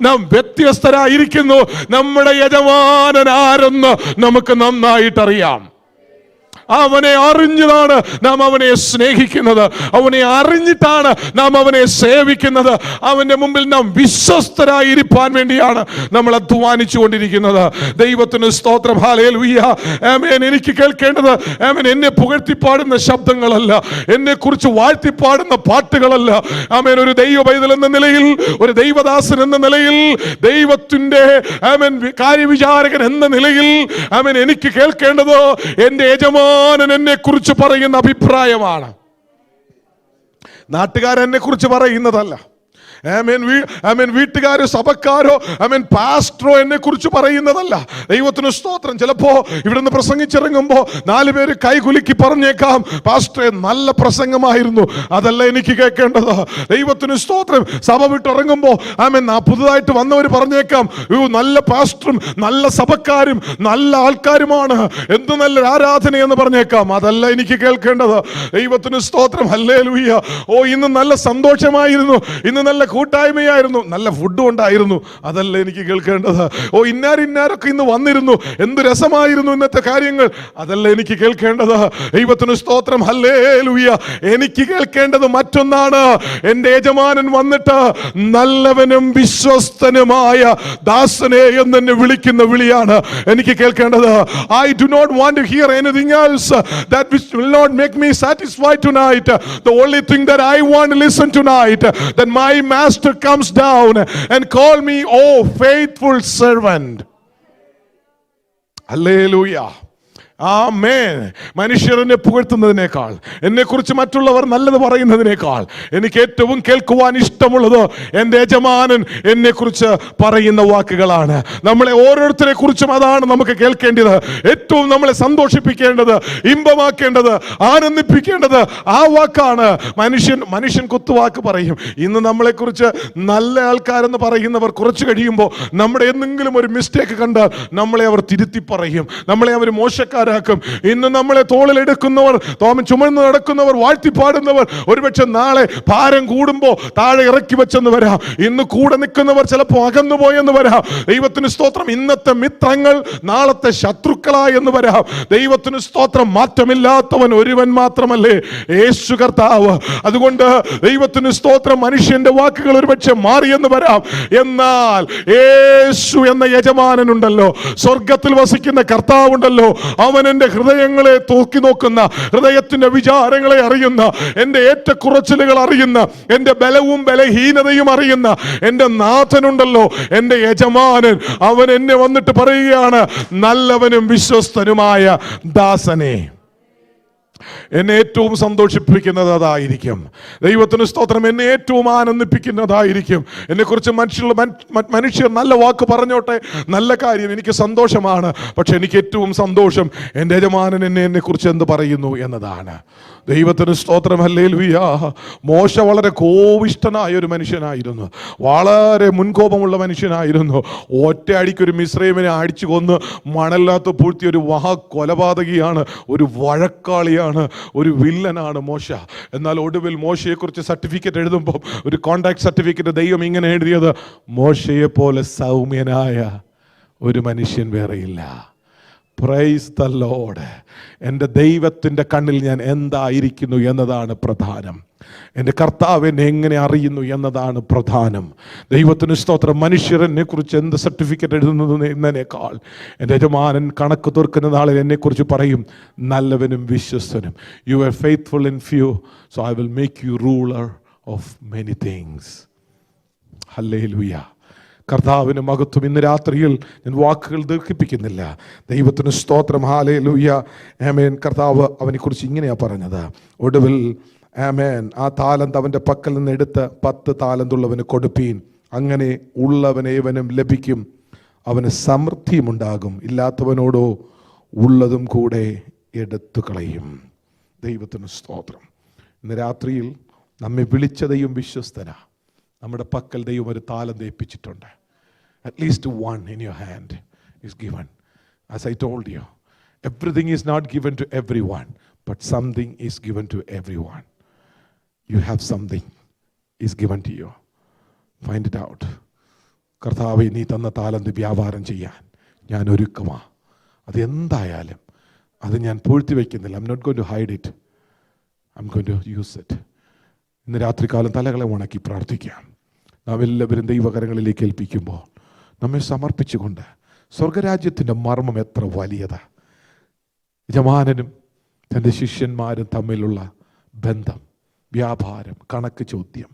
നാം വ്യത്യസ്തരായിരിക്കുന്നു. നമ്മുടെ യജമാനൻ ആരെന്ന് നമുക്ക് നന്നായിട്ടറിയാം. അവനെ അറിഞ്ഞതാണ് നാം അവനെ സ്നേഹിക്കുന്നത്. അവനെ അറിഞ്ഞിട്ടാണ് നാം അവനെ സേവിക്കുന്നത്. അവന്റെ മുമ്പിൽ നാം വിശ്വസ്തരായിരിക്കാൻ വേണ്ടിയാണ് നമ്മൾ അധ്വാനിച്ചു കൊണ്ടിരിക്കുന്നത്. ദൈവത്തിന് സ്തോത്രം. ഹല്ലേലൂയ. ആമേൻ. എനിക്ക് കേൾക്കേണ്ടത് ആമേൻ എന്നെ പുകഴ്ത്തിപ്പാടുന്ന ശബ്ദങ്ങളല്ല, എന്നെ കുറിച്ച് വാഴ്ത്തിപ്പാടുന്ന പാട്ടുകളല്ല. ആമേൻ. ഒരു ദൈവ പൈതൽ എന്ന നിലയിൽ, ഒരു ദൈവദാസൻ എന്ന നിലയിൽ, ദൈവത്തിന്റെ ആമേൻ കാര്യവിചാരകൻ എന്ന നിലയിൽ ആമേൻ എനിക്ക് കേൾക്കേണ്ടത് എൻ്റെ യജമാനൻ എന്നെ കുറിച്ച് പറയുന്ന അഭിപ്രായമാണ്. നാട്ടുകാരെന്നെ കുറിച്ച് പറയുന്നതല്ല. വീട്ടുകാരോ സഭക്കാരോ പാസ്റ്ററോ എന്നെ കുറിച്ച് പറയുന്നതല്ല. ദൈവത്തിന് സ്തോത്രം. ചിലപ്പോ ഇവിടുന്ന് പ്രസംഗിച്ചിറങ്ങുമ്പോ 4 പേര് കൈകുലുക്കി പറഞ്ഞേക്കാം, പാസ്റ്ററെ നല്ല പ്രസംഗമായിരുന്നു. അതല്ല എനിക്ക് കേൾക്കേണ്ടത്. ദൈവത്തിന് സ്തോത്രം. സഭ വിട്ടിറങ്ങുമ്പോ പുതുതായിട്ട് വന്നവർ പറഞ്ഞേക്കാം, നല്ല പാസ്റ്ററും നല്ല സഭക്കാരും നല്ല ആൾക്കാരുമാണ്, എന്ത് നല്ലൊരു ആരാധനയെന്ന് പറഞ്ഞേക്കാം. അതല്ല എനിക്ക് കേൾക്കേണ്ടത്. ദൈവത്തിന് സ്തോത്രം. ഹല്ലേലൂയ. ഇന്ന് നല്ല സന്തോഷമായിരുന്നു, ഇന്ന് നല്ല കൂട്ടായ്മയായിരുന്നു, നല്ല ഫുഡും ഉണ്ടായിരുന്നു. അതല്ല എനിക്ക് കേൾക്കേണ്ടത്. ഇന്നാരൊക്കെ ഇന്ന് വന്നിരുന്നു, എന്ത് രസമായിരുന്നു ഇന്നത്തെ കാര്യങ്ങൾ. അതല്ല എനിക്ക് കേൾക്കേണ്ടത്. ദൈവത്തിന് സ്തോത്രം. ഹല്ലേലൂയ. എനിക്ക് കേൾക്കേണ്ടത് മറ്റൊന്നാണ്. എൻ്റെ യജമാനൻ വന്നിട്ട് നല്ലവനും വിശ്വസ്തനുമായ ദാസനെ എന്നെ വിളിക്കുന്ന വിളിയാണ് എനിക്ക് കേൾക്കേണ്ടത്. I do not want to hear anything else that which will not make me satisfied tonight. The only thing that I want to listen tonight, that my master comes down and call me, oh faithful servant. Hallelujah. ആമേൻ. മനുഷ്യർ എന്നെ പുകഴ്ത്തുന്നതിനേക്കാൾ, എന്നെക്കുറിച്ച് മറ്റുള്ളവർ നല്ലത് പറയുന്നതിനേക്കാൾ എനിക്ക് ഏറ്റവും കേൾക്കുവാൻ ഇഷ്ടമുള്ളത് എൻ്റെ യജമാനൻ എന്നെക്കുറിച്ച് പറയുന്ന വാക്കുകളാണ്. നമ്മളെ ഓരോരുത്തരെ കുറിച്ചും അതാണ് നമുക്ക് കേൾക്കേണ്ടത്. ഏറ്റവും നമ്മളെ സന്തോഷിപ്പിക്കേണ്ടത്, ഇമ്പമാക്കേണ്ടത്, ആനന്ദിപ്പിക്കേണ്ടത് ആ വാക്കാണ്. മനുഷ്യൻ കുത്തുവാക്ക് പറയും. ഇന്ന് നമ്മളെക്കുറിച്ച് നല്ല ആൾക്കാരെന്ന് പറയുന്നവർ കുറച്ച് കഴിയുമ്പോൾ നമ്മുടെ എന്തെങ്കിലും ഒരു മിസ്റ്റേക്ക് കണ്ടാൽ നമ്മളെ അവർ തിരുത്തി പറയും, നമ്മളെ അവർ മോശക്കാരാക്കും. ഇന്ന് നമ്മളെ തോളിലെടുക്കുന്നവർ, ചുമന്ന് നടക്കുന്നവർ, വാഴ്ത്തിപ്പാടുന്നവർ ഒരുപക്ഷെ നാളെ ഭാരം കൂടുമ്പോൾ താഴെ ഇറക്കി വെച്ചെന്ന് വരാം. ഇന്ന് കൂടെ നിൽക്കുന്നവർ ചിലപ്പോൾ അകന്നു പോയെന്ന് വരാം. ദൈവത്തിന് സ്തോത്രം. ഇന്നത്തെ മിത്രങ്ങൾ നാളത്തെ ശത്രുക്കളായി എന്ന് വരാം. ദൈവത്തിന് സ്തോത്രം. മാറ്റമില്ലാത്തവൻ ഒരുവൻ മാത്രമല്ലേ, യേശു കർത്താവ്. അതുകൊണ്ട് ദൈവത്തിന് സ്തോത്രം. മനുഷ്യന്റെ വാക്കുകൾ ഒരുപക്ഷെ മാറിയെന്ന് വരാം, എന്നാൽ യേശു എന്ന യജമാനനുണ്ടല്ലോ, സ്വർഗത്തിൽ വസിക്കുന്ന കർത്താവുണ്ടല്ലോ, അവൻ എൻ്റെ ഹൃദയങ്ങളെ തൂക്കി നോക്കുന്ന, ഹൃദയത്തിന്റെ വിചാരങ്ങളെ അറിയുന്ന, എൻ്റെ ഏറ്റക്കുറച്ചിലുകൾ അറിയുന്ന, എൻ്റെ ബലവും ബലഹീനതയും അറിയുന്ന എൻ്റെ നാഥനുണ്ടല്ലോ, എൻ്റെ യജമാനൻ. അവൻ എന്നെ വന്നിട്ട് പറയുകയാണ്, നല്ലവനും വിശ്വസ്തനുമായ ദാസനെ. എന്നെ ഏറ്റവും സന്തോഷിപ്പിക്കുന്നത് അതായിരിക്കും. ദൈവത്തിന് സ്തോത്രം. എന്നെ ഏറ്റവും ആനന്ദിപ്പിക്കുന്നതായിരിക്കും. എന്നെക്കുറിച്ച് മനുഷ്യർ നല്ല വാക്ക് പറഞ്ഞോട്ടെ, നല്ല കാര്യം, എനിക്ക് സന്തോഷമാണ്. പക്ഷെ എനിക്ക് ഏറ്റവും സന്തോഷം എൻ്റെ യജമാനൻ എന്നെക്കുറിച്ച് എന്ത് പറയുന്നു എന്നതാണ്. ദൈവത്തിന് സ്തോത്രം. ഹല്ലേലൂയ. മോശ വളരെ കോപിഷ്ഠനായ ഒരു മനുഷ്യനായിരുന്നു, വളരെ മുൻകോപമുള്ള മനുഷ്യനായിരുന്നു. ഒറ്റയടിക്കൊരു മിസ്രൈമിനെ അടിച്ചു കൊന്ന് മണലിനകത്ത് പൂഴ്ത്തിയ ഒരു മഹാ കൊലപാതകിയാണ്, ഒരു വഴക്കാളിയാണ്, ഒരു വില്ലനാണ് മോശ. എന്നാൽ ഒടുവിൽ മോശയെക്കുറിച്ച് സർട്ടിഫിക്കറ്റ് എഴുതുമ്പോൾ, ഒരു കോൺട്രാക്ട് സർട്ടിഫിക്കറ്റ് ദൈവം ഇങ്ങനെ എഴുതിയത്, മോശയെ പോലെ സൗമ്യനായ ഒരു മനുഷ്യൻ വേറെയില്ല. Praise the lord. എൻ്റെ ദൈവത്തിൻ്റെ കണ്ണിൽ ഞാൻ എന്തായിരിക്കുന്നു എന്നതാണ് പ്രധാനം. എൻ്റെ കർത്താവ് എന്നെ എങ്ങനെ അറിയുന്നു എന്നതാണ് പ്രധാനം. ദൈവത്തിന് സ്തോത്രം. മനുഷ്യരെന്നെ കുറിച്ച് എന്ത് സർട്ടിഫിക്കറ്റ് എഴുതുന്നത് എന്നതിനേക്കാൾ എൻ്റെ യജമാനൻ കണക്ക് തീർക്കുന്ന നാളിൽ എന്നെക്കുറിച്ച് പറയും, നല്ലവനും വിശ്വസ്തനും. You are faithful in few, so I will make you ruler of many things. ഹല്ലേലൂയ. കർത്താവിന് മഹത്വം. ഇന്ന് രാത്രിയിൽ ഞാൻ വാക്കുകൾ ദീർഘിപ്പിക്കുന്നില്ല. ദൈവത്തിന് സ്തോത്രം. ഹല്ലേലൂയ. ആമേൻ. കർത്താവ് അവനെക്കുറിച്ച് ഇങ്ങനെയാണ് പറഞ്ഞത്. ഒടുവിൽ ആമേൻ, ആ താലന്ത് അവൻ്റെ പക്കൽ നിന്ന് എടുത്ത് 10 താലന്തുള്ളവന് കൊടുപ്പീൻ, അങ്ങനെ ഉള്ളവനേവനും ലഭിക്കും, അവന് സമൃദ്ധിയുമുണ്ടാകും, ഇല്ലാത്തവനോടോ ഉള്ളതും കൂടെ എടുത്തു കളയും. ദൈവത്തിന് സ്തോത്രം. ഇന്ന് രാത്രിയിൽ നമ്മെ വിളിച്ച ദൈവം വിശ്വസ്തനാ. നമ്മുടെ പക്കൽ ദൈവം ഒരു താലന്ത് ഏൽപ്പിച്ചിട്ടുണ്ട്. At least one in your hand is given. As I told you, everything is not given to everyone, but something is given to everyone. You have something is given to you. Find it out. കർത്താവേ, നീ തന്ന താലന്ത് വ്യാപാരം ചെയ്യാൻ ഞാൻ ഒരുക്കമാ. അതെന്തായാലും അത് ഞാൻ പൂഴ്ത്തി വയ്ക്കുന്നില്ല. I'm not going to hide it. I'm going to use it. ഇന്ന് രാത്രികാലം തലകളെ ഉണക്കി പ്രാർത്ഥിക്കാം. നാം എല്ലാവരും ദൈവകരങ്ങളിലേക്ക് ഏൽപ്പിക്കുമ്പോൾ നമ്മെ സമർപ്പിച്ചുകൊണ്ട്, സ്വർഗരാജ്യത്തിൻ്റെ മർമ്മം എത്ര വലിയതാ. യജമാനനും തൻ്റെ ശിഷ്യന്മാരും തമ്മിലുള്ള ബന്ധം, വ്യാപാരം, കണക്ക് ചോദ്യം.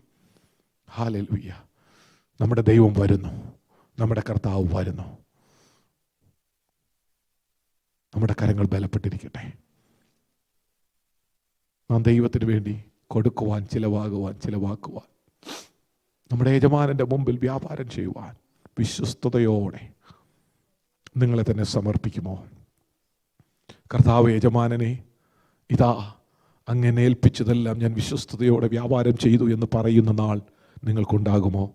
ഹല്ലേലൂയ. നമ്മുടെ ദൈവം വരുന്നു, നമ്മുടെ കർത്താവ് വരുന്നു. നമ്മുടെ കരങ്ങൾ ബലപ്പെട്ടിരിക്കട്ടെ. നാം ദൈവത്തിന് വേണ്ടി കൊടുക്കുവാൻ, ചിലവാക്കുവാൻ, നമ്മുടെ യജമാനൻ്റെ മുമ്പിൽ വ്യാപാരം ചെയ്യുവാൻ വിശ്വസ്തയോടെ നിങ്ങളെ തന്നെ സമർപ്പിക്കുമോ? കർത്താവ് യജമാനനെ, ഇതാ അങ്ങനെ ഏൽപ്പിച്ചതെല്ലാം ഞാൻ വിശ്വസ്തയോടെ വ്യാപാരം ചെയ്തു എന്ന് പറയുന്ന നാൾ നിങ്ങൾക്കുണ്ടാകുമോ?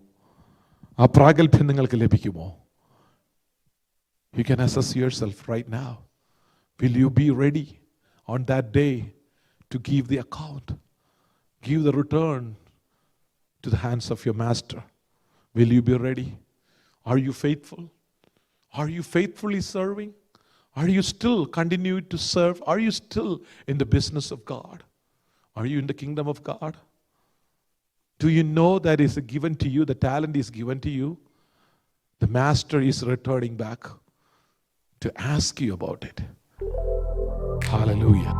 ആ പ്രാഗൽഭ്യം നിങ്ങൾക്ക് ലഭിക്കുമോ? You can assess yourself right now. Will you be ready on that day to give the account, give the return to the hands of your master? Will you be ready? Are you faithful? Are you faithfully serving? Are you still continue to serve? Are you still in the business of God? Are you in the kingdom of God? Do you know that is given to you, the talent is given to you? The master is returning back to ask you about it. Hallelujah.